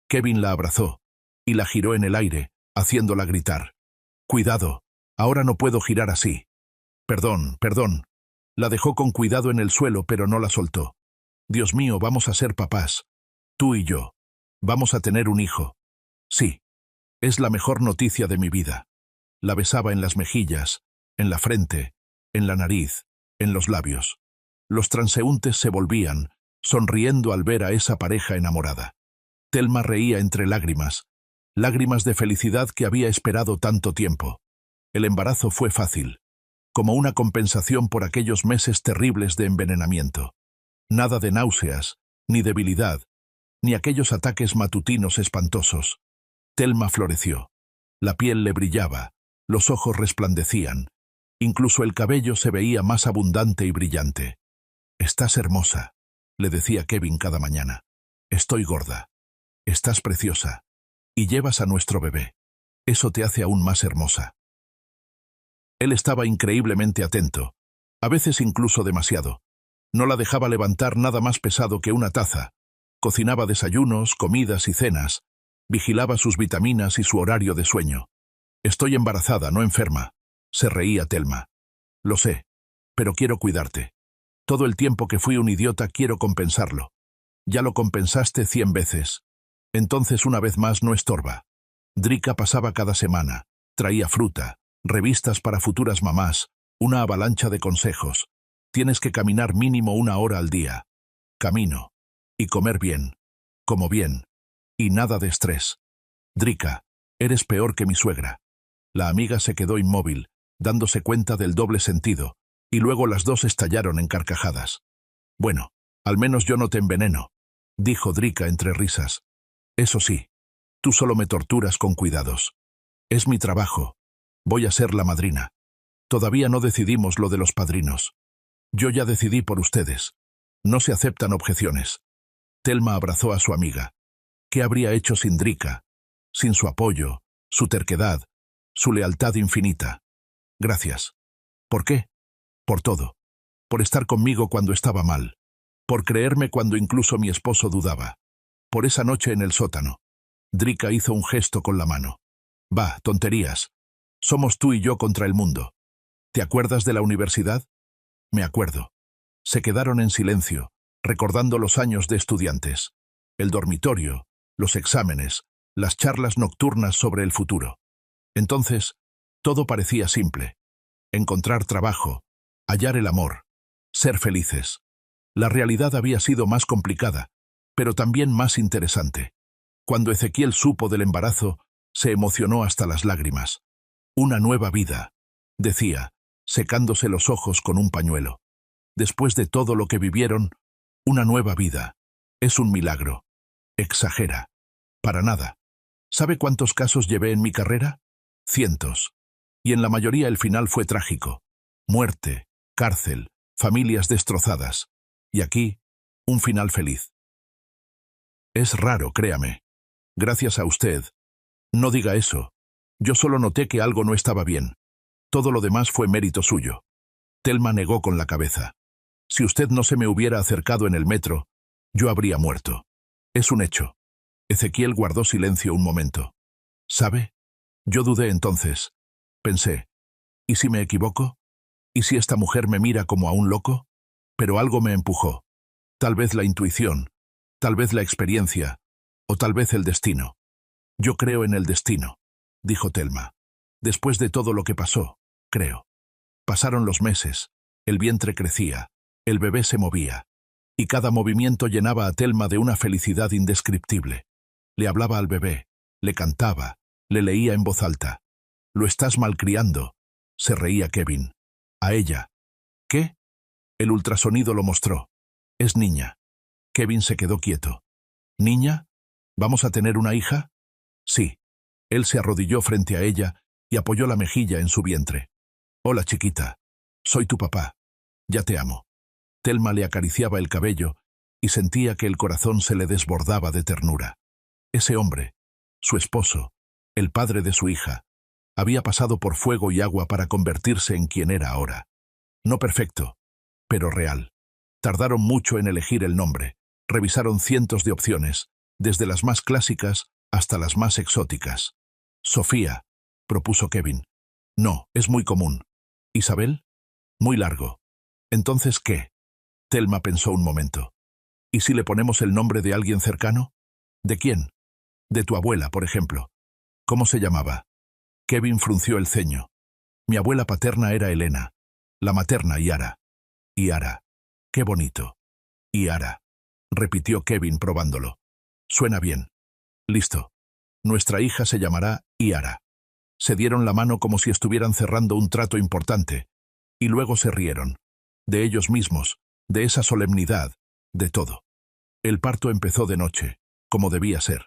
Kevin la abrazó y la giró en el aire, haciéndola gritar. Cuidado, ahora no puedo girar así. Perdón, perdón. La dejó con cuidado en el suelo, pero no la soltó. Dios mío, vamos a ser papás. Tú y yo. Vamos a tener un hijo. Sí. Es la mejor noticia de mi vida. La besaba en las mejillas, en la frente, en la nariz, en los labios. Los transeúntes se volvían, sonriendo al ver a esa pareja enamorada. Thelma reía entre lágrimas, lágrimas de felicidad que había esperado tanto tiempo. El embarazo fue fácil, como una compensación por aquellos meses terribles de envenenamiento. Nada de náuseas, ni debilidad, ni aquellos ataques matutinos espantosos. Thelma floreció. La piel le brillaba, los ojos resplandecían, incluso el cabello se veía más abundante y brillante. Estás hermosa, le decía Kevin cada mañana. Estoy gorda. Estás preciosa. Y llevas a nuestro bebé. Eso te hace aún más hermosa. Él estaba increíblemente atento, a veces incluso demasiado. No la dejaba levantar nada más pesado que una taza. Cocinaba desayunos, comidas y cenas. Vigilaba sus vitaminas y su horario de sueño. Estoy embarazada, no enferma. Se reía Thelma. Lo sé, pero quiero cuidarte. Todo el tiempo que fui un idiota quiero compensarlo. Ya lo compensaste 100 veces. Entonces una vez más no estorba. Drika pasaba cada semana. Traía fruta, revistas para futuras mamás, una avalancha de consejos. Tienes que caminar mínimo 1 hora al día. Camino. Y comer bien. Como bien. Y nada de estrés. Drika, eres peor que mi suegra. La amiga se quedó inmóvil, dándose cuenta del doble sentido, y luego las dos estallaron en carcajadas. Bueno, al menos yo no te enveneno, dijo Drika entre risas. Eso sí, tú solo me torturas con cuidados. Es mi trabajo. Voy a ser la madrina. Todavía no decidimos lo de los padrinos. Yo ya decidí por ustedes. No se aceptan objeciones. Thelma abrazó a su amiga. ¿Qué habría hecho sin Drika? Sin su apoyo, su terquedad, su lealtad infinita. Gracias. ¿Por qué? Por todo. Por estar conmigo cuando estaba mal. Por creerme cuando incluso mi esposo dudaba. Por esa noche en el sótano. Drika hizo un gesto con la mano. Va, tonterías. Somos tú y yo contra el mundo. ¿Te acuerdas de la universidad? Me acuerdo. Se quedaron en silencio, recordando los años de estudiantes. El dormitorio, los exámenes, las charlas nocturnas sobre el futuro. Entonces, todo parecía simple. Encontrar trabajo, hallar el amor, ser felices. La realidad había sido más complicada, pero también más interesante. Cuando Ezequiel supo del embarazo, se emocionó hasta las lágrimas. Una nueva vida, decía, secándose los ojos con un pañuelo. Después de todo lo que vivieron, una nueva vida. Es un milagro. Exagera. Para nada. ¿Sabe cuántos casos llevé en mi carrera? Cientos. Y en la mayoría el final fue trágico. Muerte, cárcel, familias destrozadas. Y aquí, un final feliz. Es raro, créame. Gracias a usted. No diga eso. Yo solo noté que algo no estaba bien. Todo lo demás fue mérito suyo. Thelma negó con la cabeza. Si usted no se me hubiera acercado en el metro, yo habría muerto. Es un hecho. Ezequiel guardó silencio un momento. ¿Sabe? Yo dudé entonces. Pensé, ¿y si me equivoco? ¿Y si esta mujer me mira como a un loco? Pero algo me empujó. Tal vez la intuición, tal vez la experiencia, o tal vez el destino. Yo creo en el destino, dijo Thelma. Después de todo lo que pasó, creo. Pasaron los meses, el vientre crecía, el bebé se movía, y cada movimiento llenaba a Thelma de una felicidad indescriptible. Le hablaba al bebé, le cantaba, le leía en voz alta. «Lo estás malcriando», se reía Kevin. A ella. ¿Qué? El ultrasonido lo mostró. Es niña. Kevin se quedó quieto. ¿Niña? ¿Vamos a tener una hija? Sí. Él se arrodilló frente a ella y apoyó la mejilla en su vientre. Hola, chiquita. Soy tu papá. Ya te amo. Thelma le acariciaba el cabello y sentía que el corazón se le desbordaba de ternura. Ese hombre, su esposo, el padre de su hija, había pasado por fuego y agua para convertirse en quien era ahora. No perfecto, pero real. Tardaron mucho en elegir el nombre. Revisaron cientos de opciones, desde las más clásicas hasta las más exóticas. Sofía, propuso Kevin. No, es muy común. ¿Isabel? Muy largo. ¿Entonces qué? Thelma pensó un momento. ¿Y si le ponemos el nombre de alguien cercano? ¿De quién? De tu abuela, por ejemplo. ¿Cómo se llamaba? Kevin frunció el ceño. Mi abuela paterna era Elena. La materna, Yara. Yara. Qué bonito. Yara. Repitió Kevin probándolo. Suena bien. Listo. Nuestra hija se llamará Yara. Se dieron la mano como si estuvieran cerrando un trato importante, y luego se rieron. De ellos mismos, de esa solemnidad, de todo. El parto empezó de noche, como debía ser.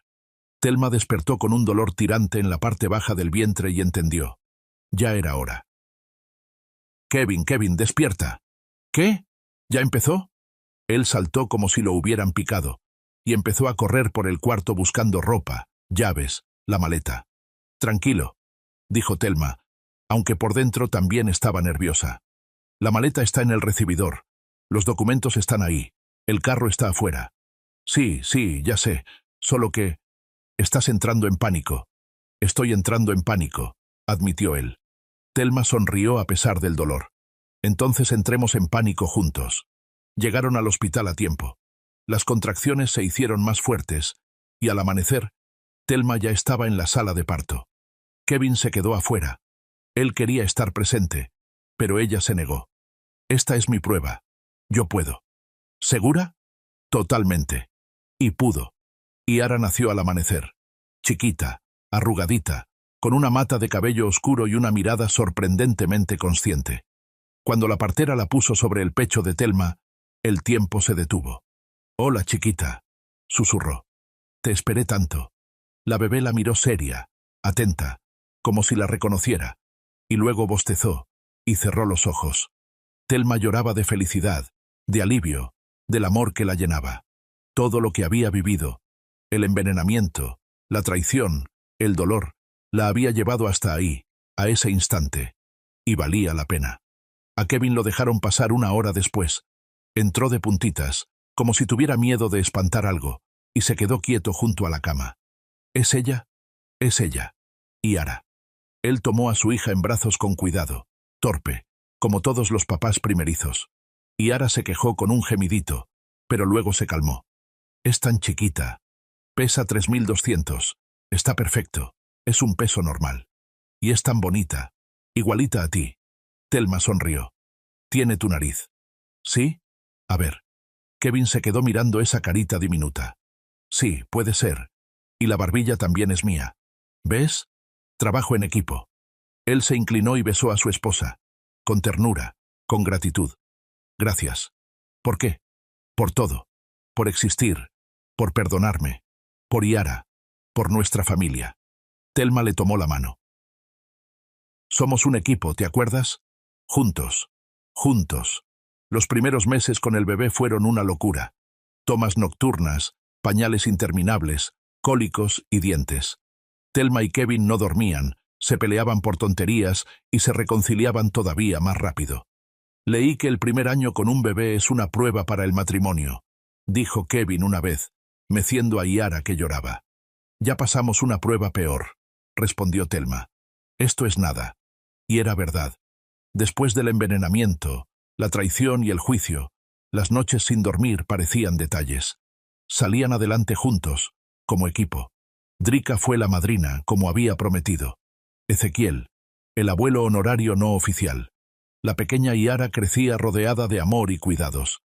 Thelma despertó con un dolor tirante en la parte baja del vientre y entendió. Ya era hora. Kevin, despierta. ¿Qué? ¿Ya empezó? Él saltó como si lo hubieran picado, y empezó a correr por el cuarto buscando ropa, llaves, la maleta. Tranquilo, dijo Thelma, aunque por dentro también estaba nerviosa. La maleta está en el recibidor. Los documentos están ahí. El carro está afuera. Sí, ya sé. Solo que... Estás entrando en pánico. Estoy entrando en pánico, admitió él. Thelma sonrió a pesar del dolor. Entonces entremos en pánico juntos. Llegaron al hospital a tiempo. Las contracciones se hicieron más fuertes, y al amanecer, Thelma ya estaba en la sala de parto. Kevin se quedó afuera. Él quería estar presente, pero ella se negó. Esta es mi prueba. Yo puedo. ¿Segura? Totalmente. Y pudo. Yara nació al amanecer. Chiquita, arrugadita, con una mata de cabello oscuro y una mirada sorprendentemente consciente. Cuando la partera la puso sobre el pecho de Thelma, el tiempo se detuvo. «Hola, chiquita», susurró. «Te esperé tanto». La bebé la miró seria, atenta, como si la reconociera, y luego bostezó y cerró los ojos. Thelma lloraba de felicidad, de alivio, del amor que la llenaba. Todo lo que había vivido, el envenenamiento, la traición, el dolor, la había llevado hasta ahí, a ese instante, y valía la pena. A Kevin lo dejaron pasar una hora después. Entró de puntitas, como si tuviera miedo de espantar algo, y se quedó quieto junto a la cama. ¿Es ella? Es ella. Yara. Él tomó a su hija en brazos con cuidado, torpe, como todos los papás primerizos. Yara se quejó con un gemidito, pero luego se calmó. Es tan chiquita. Pesa 3200. Está perfecto. Es un peso normal. Y es tan bonita. Igualita a ti. Thelma sonrió. Tiene tu nariz. ¿Sí? A ver. Kevin se quedó mirando esa carita diminuta. Sí, puede ser. Y la barbilla también es mía. ¿Ves? Trabajo en equipo. Él se inclinó y besó a su esposa. Con ternura, con gratitud. Gracias. ¿Por qué? Por todo. Por existir, por perdonarme, por Yara, por nuestra familia. Thelma le tomó la mano. Somos un equipo, ¿te acuerdas? Juntos. Juntos. Los primeros meses con el bebé fueron una locura. Tomas nocturnas, pañales interminables, cólicos y dientes. Thelma y Kevin no dormían, se peleaban por tonterías y se reconciliaban todavía más rápido. Leí que el primer año con un bebé es una prueba para el matrimonio, dijo Kevin una vez, meciendo a Yara que lloraba. Ya pasamos una prueba peor, respondió Thelma. Esto es nada. Y era verdad. Después del envenenamiento, la traición y el juicio, las noches sin dormir parecían detalles. Salían adelante juntos, como equipo. Drika fue la madrina, como había prometido. Ezequiel, el abuelo honorario no oficial. La pequeña Yara crecía rodeada de amor y cuidados.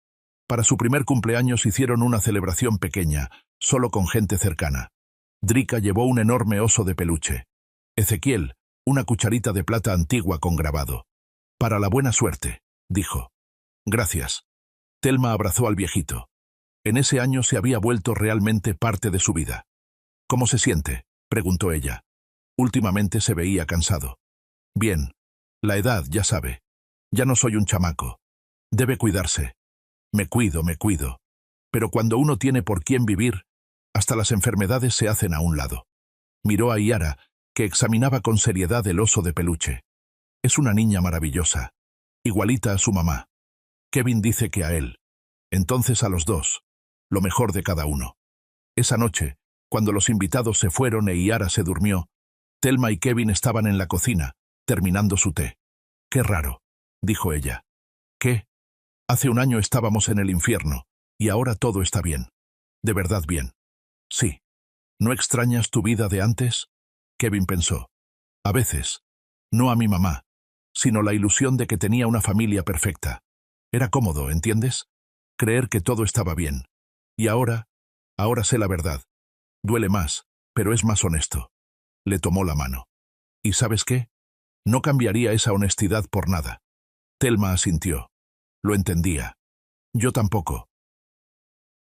Para su primer cumpleaños hicieron una celebración pequeña, solo con gente cercana. Drika llevó un enorme oso de peluche. Ezequiel, una cucharita de plata antigua con grabado. Para la buena suerte, dijo. Gracias. Thelma abrazó al viejito. En ese año se había vuelto realmente parte de su vida. ¿Cómo se siente?, preguntó ella. Últimamente se veía cansado. Bien. La edad, ya sabe. Ya no soy un chamaco. Debe cuidarse. Me cuido. Pero cuando uno tiene por quién vivir, hasta las enfermedades se hacen a un lado. Miró a Yara, que examinaba con seriedad el oso de peluche. Es una niña maravillosa, igualita a su mamá. Kevin dice que a él. Entonces a los dos. Lo mejor de cada uno. Esa noche, cuando los invitados se fueron e Yara se durmió, Thelma y Kevin estaban en la cocina, terminando su té. Qué raro, dijo ella. ¿Qué? Hace un año estábamos en el infierno, y ahora todo está bien. De verdad bien. Sí. ¿No extrañas tu vida de antes? Kevin pensó. A veces. No a mi mamá, sino la ilusión de que tenía una familia perfecta. Era cómodo, ¿entiendes? Creer que todo estaba bien. Y ahora sé la verdad. Duele más, pero es más honesto. Le tomó la mano. ¿Y sabes qué? No cambiaría esa honestidad por nada. Thelma asintió. Lo entendía. Yo tampoco.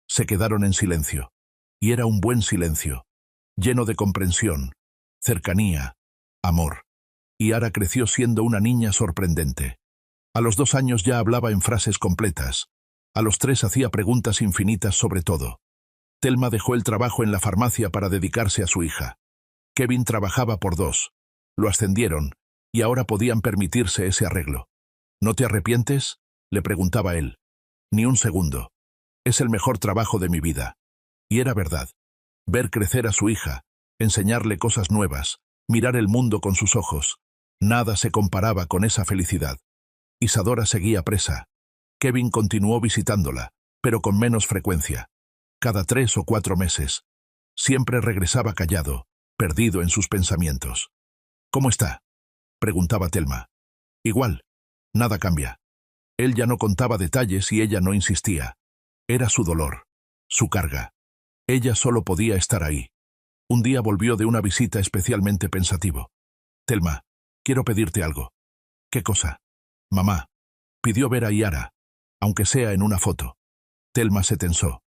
Se quedaron en silencio. Y era un buen silencio, lleno de comprensión, cercanía, amor. Yara creció siendo una niña sorprendente. A los 2 años ya hablaba en frases completas. A los 3 hacía preguntas infinitas sobre todo. Thelma dejó el trabajo en la farmacia para dedicarse a su hija. Kevin trabajaba por 2. Lo ascendieron, y ahora podían permitirse ese arreglo. ¿No te arrepientes?, le preguntaba él. Ni un segundo. Es el mejor trabajo de mi vida. Y era verdad. Ver crecer a su hija, enseñarle cosas nuevas, mirar el mundo con sus ojos. Nada se comparaba con esa felicidad. Isadora seguía presa. Kevin continuó visitándola, pero con menos frecuencia. Cada 3 o 4 meses. Siempre regresaba callado, perdido en sus pensamientos. ¿Cómo está?, preguntaba Thelma. Igual. Nada cambia. Él ya no contaba detalles y ella no insistía. Era su dolor, su carga. Ella solo podía estar ahí. Un día volvió de una visita especialmente pensativo. Thelma, quiero pedirte algo. ¿Qué cosa? Mamá. Pidió ver a Yara, aunque sea en una foto. Thelma se tensó.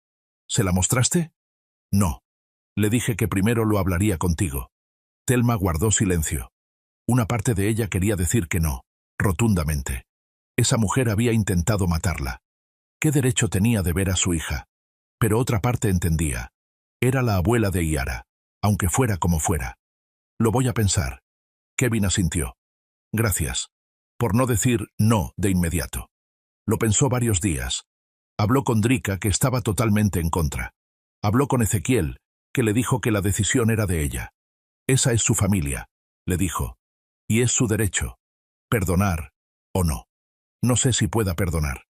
¿Se la mostraste? No. Le dije que primero lo hablaría contigo. Thelma guardó silencio. Una parte de ella quería decir que no, rotundamente. Esa mujer había intentado matarla. ¿Qué derecho tenía de ver a su hija? Pero otra parte entendía. Era la abuela de Yara, aunque fuera como fuera. Lo voy a pensar. Kevin asintió. Gracias. Por no decir no de inmediato. Lo pensó varios días. Habló con Drika, que estaba totalmente en contra. Habló con Ezequiel, que le dijo que la decisión era de ella. Esa es su familia, le dijo. Y es su derecho. Perdonar o no. No sé si pueda perdonar.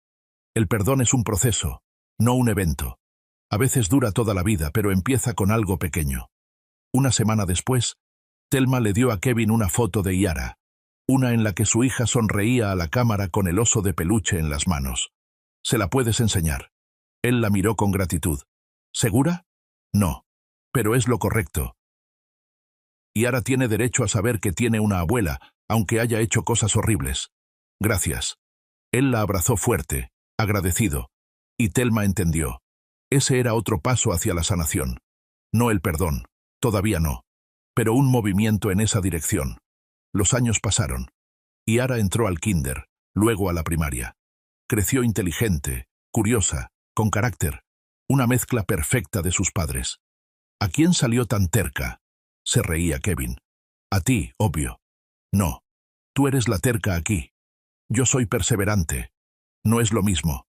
El perdón es un proceso, no un evento. A veces dura toda la vida, pero empieza con algo pequeño. Una semana después, Thelma le dio a Kevin una foto de Yara, una en la que su hija sonreía a la cámara con el oso de peluche en las manos. «Se la puedes enseñar». Él la miró con gratitud. «¿Segura?» «No. Pero es lo correcto. Yara tiene derecho a saber que tiene una abuela, aunque haya hecho cosas horribles. Gracias». Él la abrazó fuerte, agradecido, y Thelma entendió. Ese era otro paso hacia la sanación. No el perdón, todavía no, pero un movimiento en esa dirección. Los años pasaron. Yara entró al kinder, luego a la primaria. Creció inteligente, curiosa, con carácter, una mezcla perfecta de sus padres. ¿A quién salió tan terca?, se reía Kevin. A ti, obvio. No, tú eres la terca aquí. Yo soy perseverante. No es lo mismo.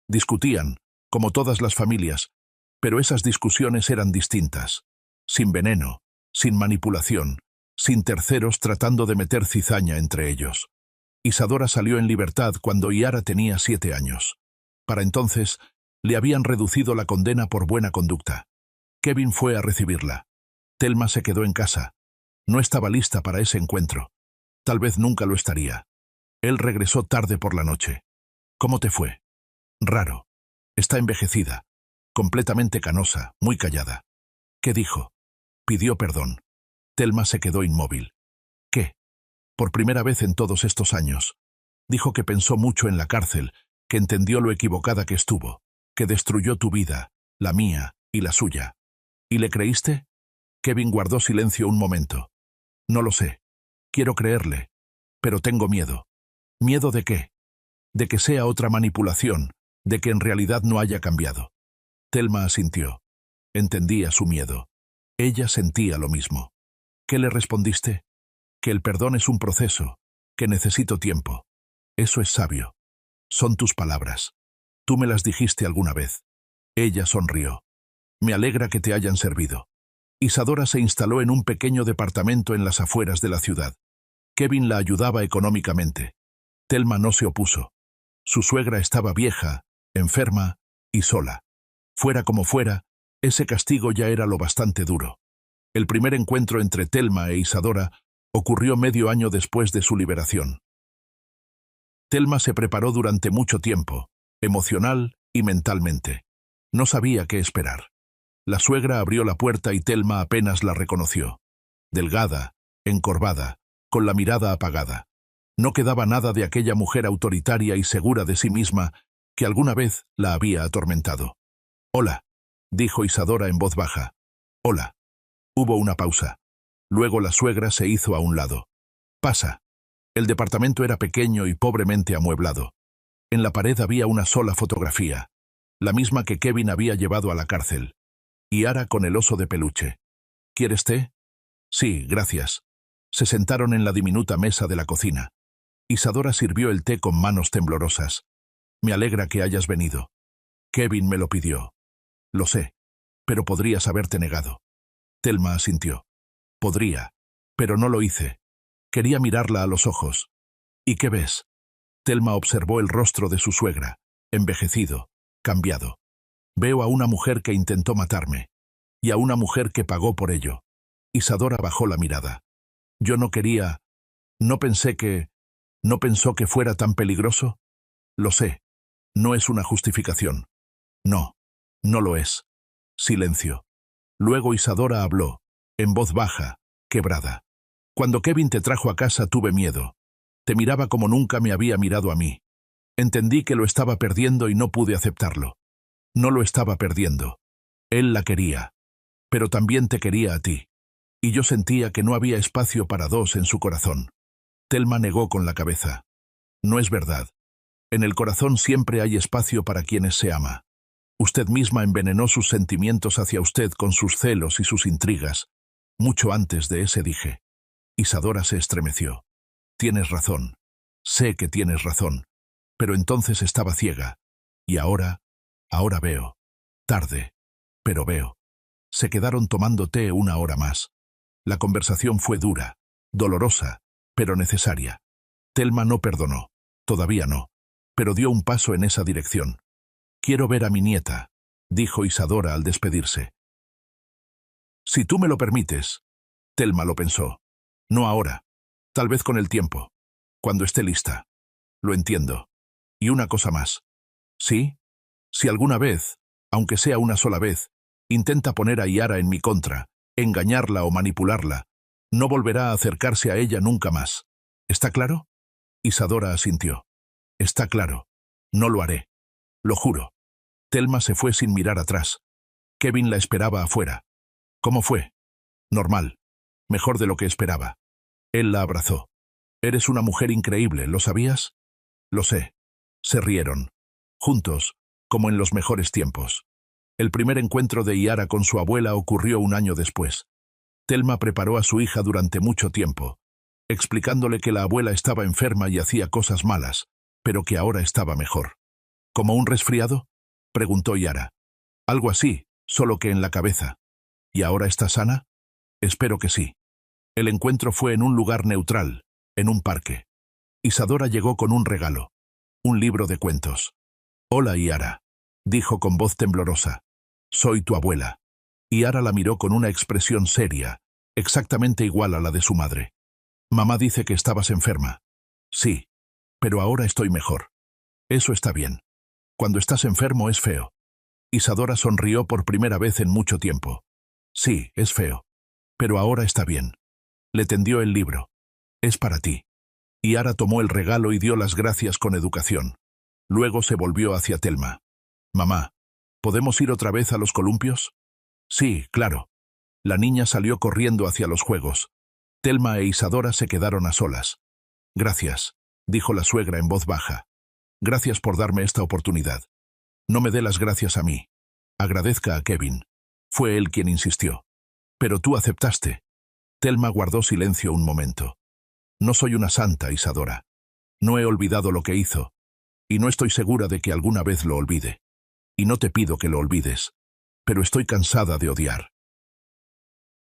Discutían, como todas las familias, pero esas discusiones eran distintas. Sin veneno, sin manipulación, sin terceros tratando de meter cizaña entre ellos. Isadora salió en libertad cuando Yara tenía 7 años. Para entonces, le habían reducido la condena por buena conducta. Kevin fue a recibirla. Thelma se quedó en casa. No estaba lista para ese encuentro. Tal vez nunca lo estaría. Él regresó tarde por la noche. ¿Cómo te fue? Raro. Está envejecida. Completamente canosa, muy callada. ¿Qué dijo? Pidió perdón. Thelma se quedó inmóvil. ¿Qué? Por primera vez en todos estos años. Dijo que pensó mucho en la cárcel, que entendió lo equivocada que estuvo, que destruyó tu vida, la mía y la suya. ¿Y le creíste? Kevin guardó silencio un momento. No lo sé. Quiero creerle. Pero tengo miedo. ¿Miedo de qué? De que sea otra manipulación, de que en realidad no haya cambiado. Thelma asintió. Entendía su miedo. Ella sentía lo mismo. ¿Qué le respondiste? Que el perdón es un proceso, que necesito tiempo. Eso es sabio. Son tus palabras. Tú me las dijiste alguna vez. Ella sonrió. Me alegra que te hayan servido. Isadora se instaló en un pequeño departamento en las afueras de la ciudad. Kevin la ayudaba económicamente. Thelma no se opuso. Su suegra estaba vieja, enferma y sola. Fuera como fuera, ese castigo ya era lo bastante duro. El primer encuentro entre Thelma e Isadora ocurrió medio año después de su liberación. Thelma se preparó durante mucho tiempo, emocional y mentalmente. No sabía qué esperar. La suegra abrió la puerta y Thelma apenas la reconoció. Delgada, encorvada, con la mirada apagada. No quedaba nada de aquella mujer autoritaria y segura de sí misma que alguna vez la había atormentado. «Hola», dijo Isadora en voz baja. «Hola». Hubo una pausa. Luego la suegra se hizo a un lado. «Pasa». El departamento era pequeño y pobremente amueblado. En la pared había una sola fotografía, la misma que Kevin había llevado a la cárcel. Yara con el oso de peluche. «¿Quieres té?» «Sí, gracias». Se sentaron en la diminuta mesa de la cocina. Isadora sirvió el té con manos temblorosas. «Me alegra que hayas venido. Kevin me lo pidió». «Lo sé, pero podrías haberte negado». Thelma asintió. «Podría, pero no lo hice. Quería mirarla a los ojos». «¿Y qué ves?» Thelma observó el rostro de su suegra, envejecido, cambiado. «Veo a una mujer que intentó matarme, y a una mujer que pagó por ello». Isadora bajó la mirada. «Yo no quería... No pensé que... ¿No pensó que fuera tan peligroso?» «Lo sé. No es una justificación». «No, no lo es». Silencio. Luego Isadora habló, en voz baja, quebrada. «Cuando Kevin te trajo a casa tuve miedo. Te miraba como nunca me había mirado a mí. Entendí que lo estaba perdiendo y no pude aceptarlo. No lo estaba perdiendo. Él la quería. Pero también te quería a ti. Y yo sentía que no había espacio para dos en su corazón». Thelma negó con la cabeza. «No es verdad. En el corazón siempre hay espacio para quienes se ama. Usted misma envenenó sus sentimientos hacia usted con sus celos y sus intrigas. Mucho antes de ese dije». Isadora se estremeció. «Tienes razón. Sé que tienes razón. Pero entonces estaba ciega. Y ahora veo. Tarde. Pero veo». Se quedaron tomando té una hora más. La conversación fue dura, dolorosa, pero necesaria. Thelma no perdonó. Todavía no. Pero dio un paso en esa dirección. «Quiero ver a mi nieta», dijo Isadora al despedirse. «Si tú me lo permites». Thelma lo pensó. «No ahora. Tal vez con el tiempo. Cuando esté lista». «Lo entiendo. Y una cosa más». «¿Sí? Si alguna vez, aunque sea una sola vez, intenta poner a Yara en mi contra, engañarla o manipularla, no volverá a acercarse a ella nunca más. ¿Está claro?» Isadora asintió. «Está claro. No lo haré. Lo juro». Thelma se fue sin mirar atrás. Kevin la esperaba afuera. ¿Cómo fue? Normal. Mejor de lo que esperaba. Él la abrazó. Eres una mujer increíble, ¿lo sabías? Lo sé. Se rieron. Juntos, como en los mejores tiempos. El primer encuentro de Yara con su abuela ocurrió un año después. Thelma preparó a su hija durante mucho tiempo, explicándole que la abuela estaba enferma y hacía cosas malas, pero que ahora estaba mejor. ¿Como un resfriado?, preguntó Yara. Algo así, solo que en la cabeza. ¿Y ahora está sana? Espero que sí. El encuentro fue en un lugar neutral, en un parque. Isadora llegó con un regalo, un libro de cuentos. Hola, Yara, dijo con voz temblorosa. Soy tu abuela. Yara la miró con una expresión seria, exactamente igual a la de su madre. Mamá dice que estabas enferma. Sí, pero ahora estoy mejor. Eso está bien. Cuando estás enfermo es feo. Isadora sonrió por primera vez en mucho tiempo. Sí, es feo. Pero ahora está bien. Le tendió el libro. Es para ti. Yara tomó el regalo y dio las gracias con educación. Luego se volvió hacia Thelma. Mamá, ¿podemos ir otra vez a los columpios? Sí, claro. La niña salió corriendo hacia los juegos. Thelma e Isadora se quedaron a solas. Gracias, dijo la suegra en voz baja. Gracias por darme esta oportunidad. No me dé las gracias a mí. Agradezca a Kevin. Fue él quien insistió. Pero tú aceptaste. Thelma guardó silencio un momento. No soy una santa, Isadora. No he olvidado lo que hizo. Y no estoy segura de que alguna vez lo olvide. Y no te pido que lo olvides. Pero estoy cansada de odiar.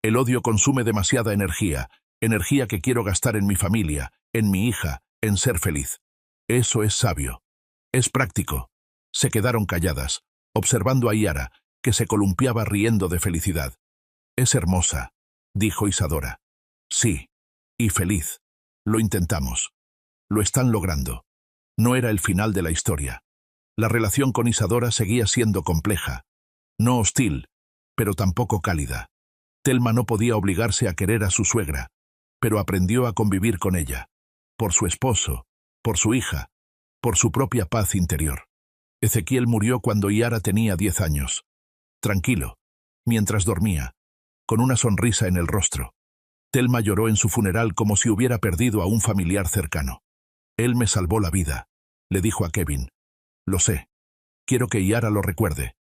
El odio consume demasiada energía, energía que quiero gastar en mi familia, en mi hija, en ser feliz. Eso es sabio. Es práctico. Se quedaron calladas, observando a Yara, que se columpiaba riendo de felicidad. Es hermosa, dijo Isadora. Sí, y feliz. Lo intentamos. Lo están logrando. No era el final de la historia. La relación con Isadora seguía siendo compleja. No hostil, pero tampoco cálida. Thelma no podía obligarse a querer a su suegra, pero aprendió a convivir con ella. Por su esposo, por su hija, por su propia paz interior. Ezequiel murió cuando Yara tenía 10 años. Tranquilo, mientras dormía, con una sonrisa en el rostro. Thelma lloró en su funeral como si hubiera perdido a un familiar cercano. Él me salvó la vida, le dijo a Kevin. Lo sé. Quiero que Yara lo recuerde.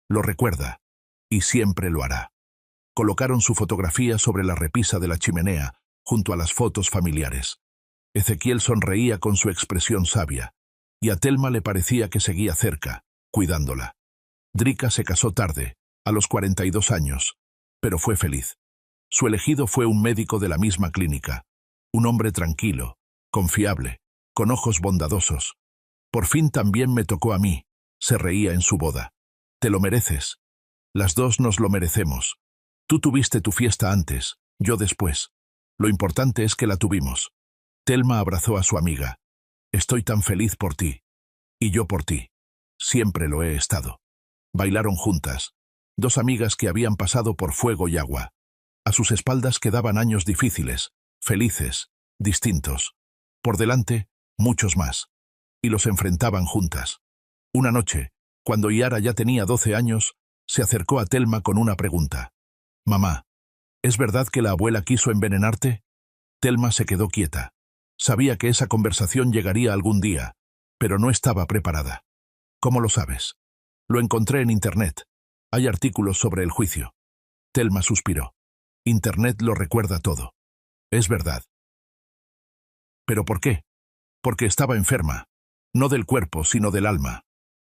Lo recuerda, y siempre lo hará. Colocaron su fotografía sobre la repisa de la chimenea, junto a las fotos familiares. Ezequiel sonreía con su expresión sabia, y a Thelma le parecía que seguía cerca, cuidándola. Drika se casó tarde, a los 42 años, pero fue feliz. Su elegido fue un médico de la misma clínica, un hombre tranquilo, confiable, con ojos bondadosos. Por fin también me tocó a mí, se reía en su boda. Te lo mereces. Las dos nos lo merecemos. Tú tuviste tu fiesta antes, yo después. Lo importante es que la tuvimos. Thelma abrazó a su amiga. Estoy tan feliz por ti. Y yo por ti. Siempre lo he estado. Bailaron juntas. Dos amigas que habían pasado por fuego y agua. A sus espaldas quedaban años difíciles, felices, distintos. Por delante, muchos más. Y los enfrentaban juntas. Una noche, cuando Yara ya tenía 12 años, se acercó a Thelma con una pregunta. Mamá, ¿es verdad que la abuela quiso envenenarte? Thelma se quedó quieta. Sabía que esa conversación llegaría algún día, pero no estaba preparada. ¿Cómo lo sabes? Lo encontré en Internet. Hay artículos sobre el juicio. Thelma suspiró. Internet lo recuerda todo. Es verdad. ¿Pero por qué? Porque estaba enferma. No del cuerpo, sino del alma.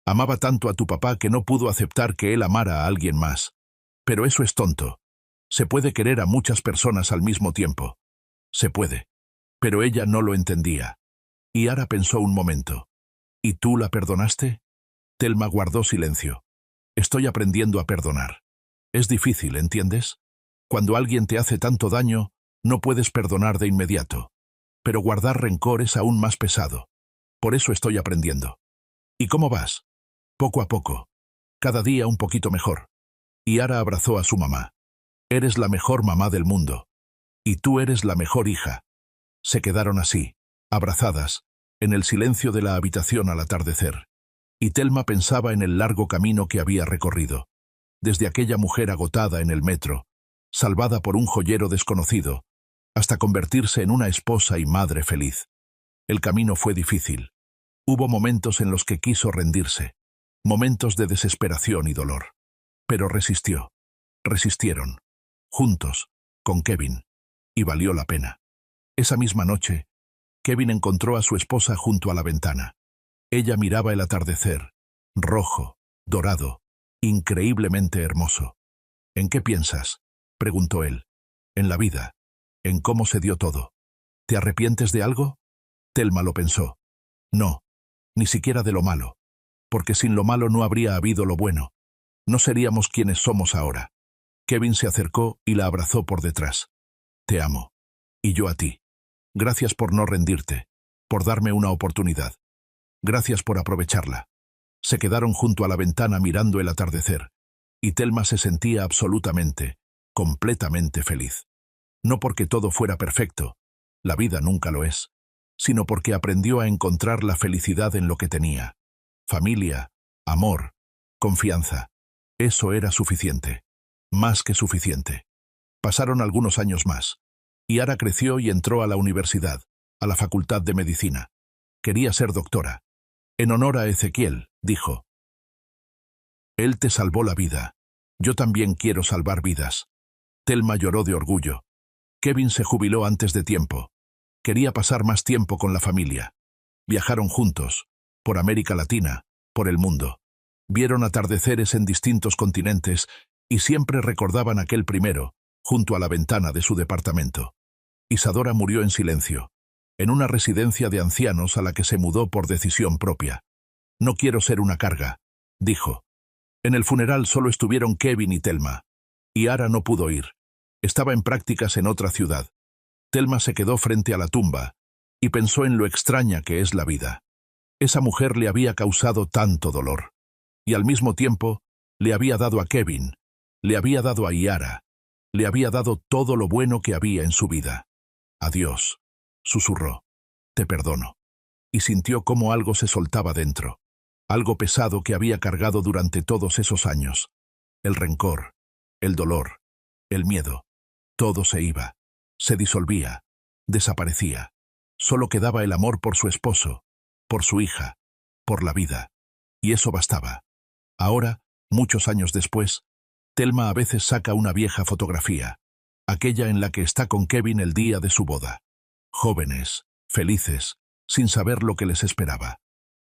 Amaba tanto a tu papá que no pudo aceptar que él amara a alguien más. Pero eso es tonto. Se puede querer a muchas personas al mismo tiempo. Se puede. Pero ella no lo entendía. Y Yara pensó un momento. ¿Y tú la perdonaste? Thelma guardó silencio. Estoy aprendiendo a perdonar. Es difícil, ¿entiendes? Cuando alguien te hace tanto daño, no puedes perdonar de inmediato. Pero guardar rencor es aún más pesado. Por eso estoy aprendiendo. ¿Y cómo vas? Poco a poco. Cada día un poquito mejor. Yara abrazó a su mamá. Eres la mejor mamá del mundo. Y tú eres la mejor hija. Se quedaron así, abrazadas, en el silencio de la habitación al atardecer. Y Thelma pensaba en el largo camino que había recorrido. Desde aquella mujer agotada en el metro, salvada por un joyero desconocido, hasta convertirse en una esposa y madre feliz. El camino fue difícil. Hubo momentos en los que quiso rendirse, momentos de desesperación y dolor. Pero resistió. Resistieron. Juntos, con Kevin. Y valió la pena. Esa misma noche, Kevin encontró a su esposa junto a la ventana. Ella miraba el atardecer, rojo, dorado, increíblemente hermoso. ¿En qué piensas?, preguntó él. En la vida, en cómo se dio todo. ¿Te arrepientes de algo? Thelma lo pensó. No, ni siquiera de lo malo, porque sin lo malo no habría habido lo bueno. No seríamos quienes somos ahora. Kevin se acercó y la abrazó por detrás. Te amo. Y yo a ti. Gracias por no rendirte, por darme una oportunidad. Gracias por aprovecharla. Se quedaron junto a la ventana mirando el atardecer, y Thelma se sentía absolutamente, completamente feliz. No porque todo fuera perfecto, la vida nunca lo es, sino porque aprendió a encontrar la felicidad en lo que tenía. Familia, amor, confianza. Eso era suficiente. Más que suficiente. Pasaron algunos años más. Yara creció y entró a la universidad, a la Facultad de Medicina. Quería ser doctora. En honor a Ezequiel, dijo. Él te salvó la vida. Yo también quiero salvar vidas. Thelma lloró de orgullo. Kevin se jubiló antes de tiempo. Quería pasar más tiempo con la familia. Viajaron juntos, por América Latina, por el mundo. Vieron atardeceres en distintos continentes y siempre recordaban aquel primero, junto a la ventana de su departamento. Isadora murió en silencio, en una residencia de ancianos a la que se mudó por decisión propia. No quiero ser una carga, dijo. En el funeral solo estuvieron Kevin y Thelma. Yara no pudo ir. Estaba en prácticas en otra ciudad. Thelma se quedó frente a la tumba y pensó en lo extraña que es la vida. Esa mujer le había causado tanto dolor. Y al mismo tiempo, le había dado a Kevin, le había dado a Yara, le había dado todo lo bueno que había en su vida. Adiós, susurró. Te perdono. Y sintió cómo algo se soltaba dentro. Algo pesado que había cargado durante todos esos años. El rencor, el dolor, el miedo. Todo se iba, se disolvía, desaparecía. Solo quedaba el amor por su esposo, por su hija, por la vida. Y eso bastaba. Ahora, muchos años después, Thelma a veces saca una vieja fotografía, aquella en la que está con Kevin el día de su boda. Jóvenes, felices, sin saber lo que les esperaba.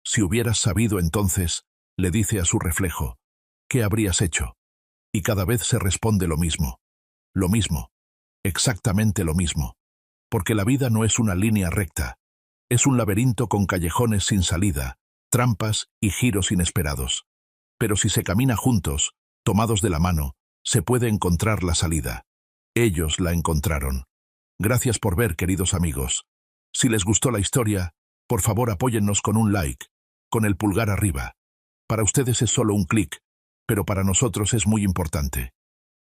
Si hubieras sabido entonces, le dice a su reflejo, ¿qué habrías hecho? Y cada vez se responde lo mismo, exactamente lo mismo. Porque la vida no es una línea recta, es un laberinto con callejones sin salida, trampas y giros inesperados. Pero si se camina juntos, tomados de la mano, se puede encontrar la salida. Ellos la encontraron. Gracias por ver, queridos amigos. Si les gustó la historia, por favor apóyennos con un like, con el pulgar arriba. Para ustedes es solo un clic, pero para nosotros es muy importante.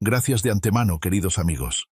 Gracias de antemano, queridos amigos.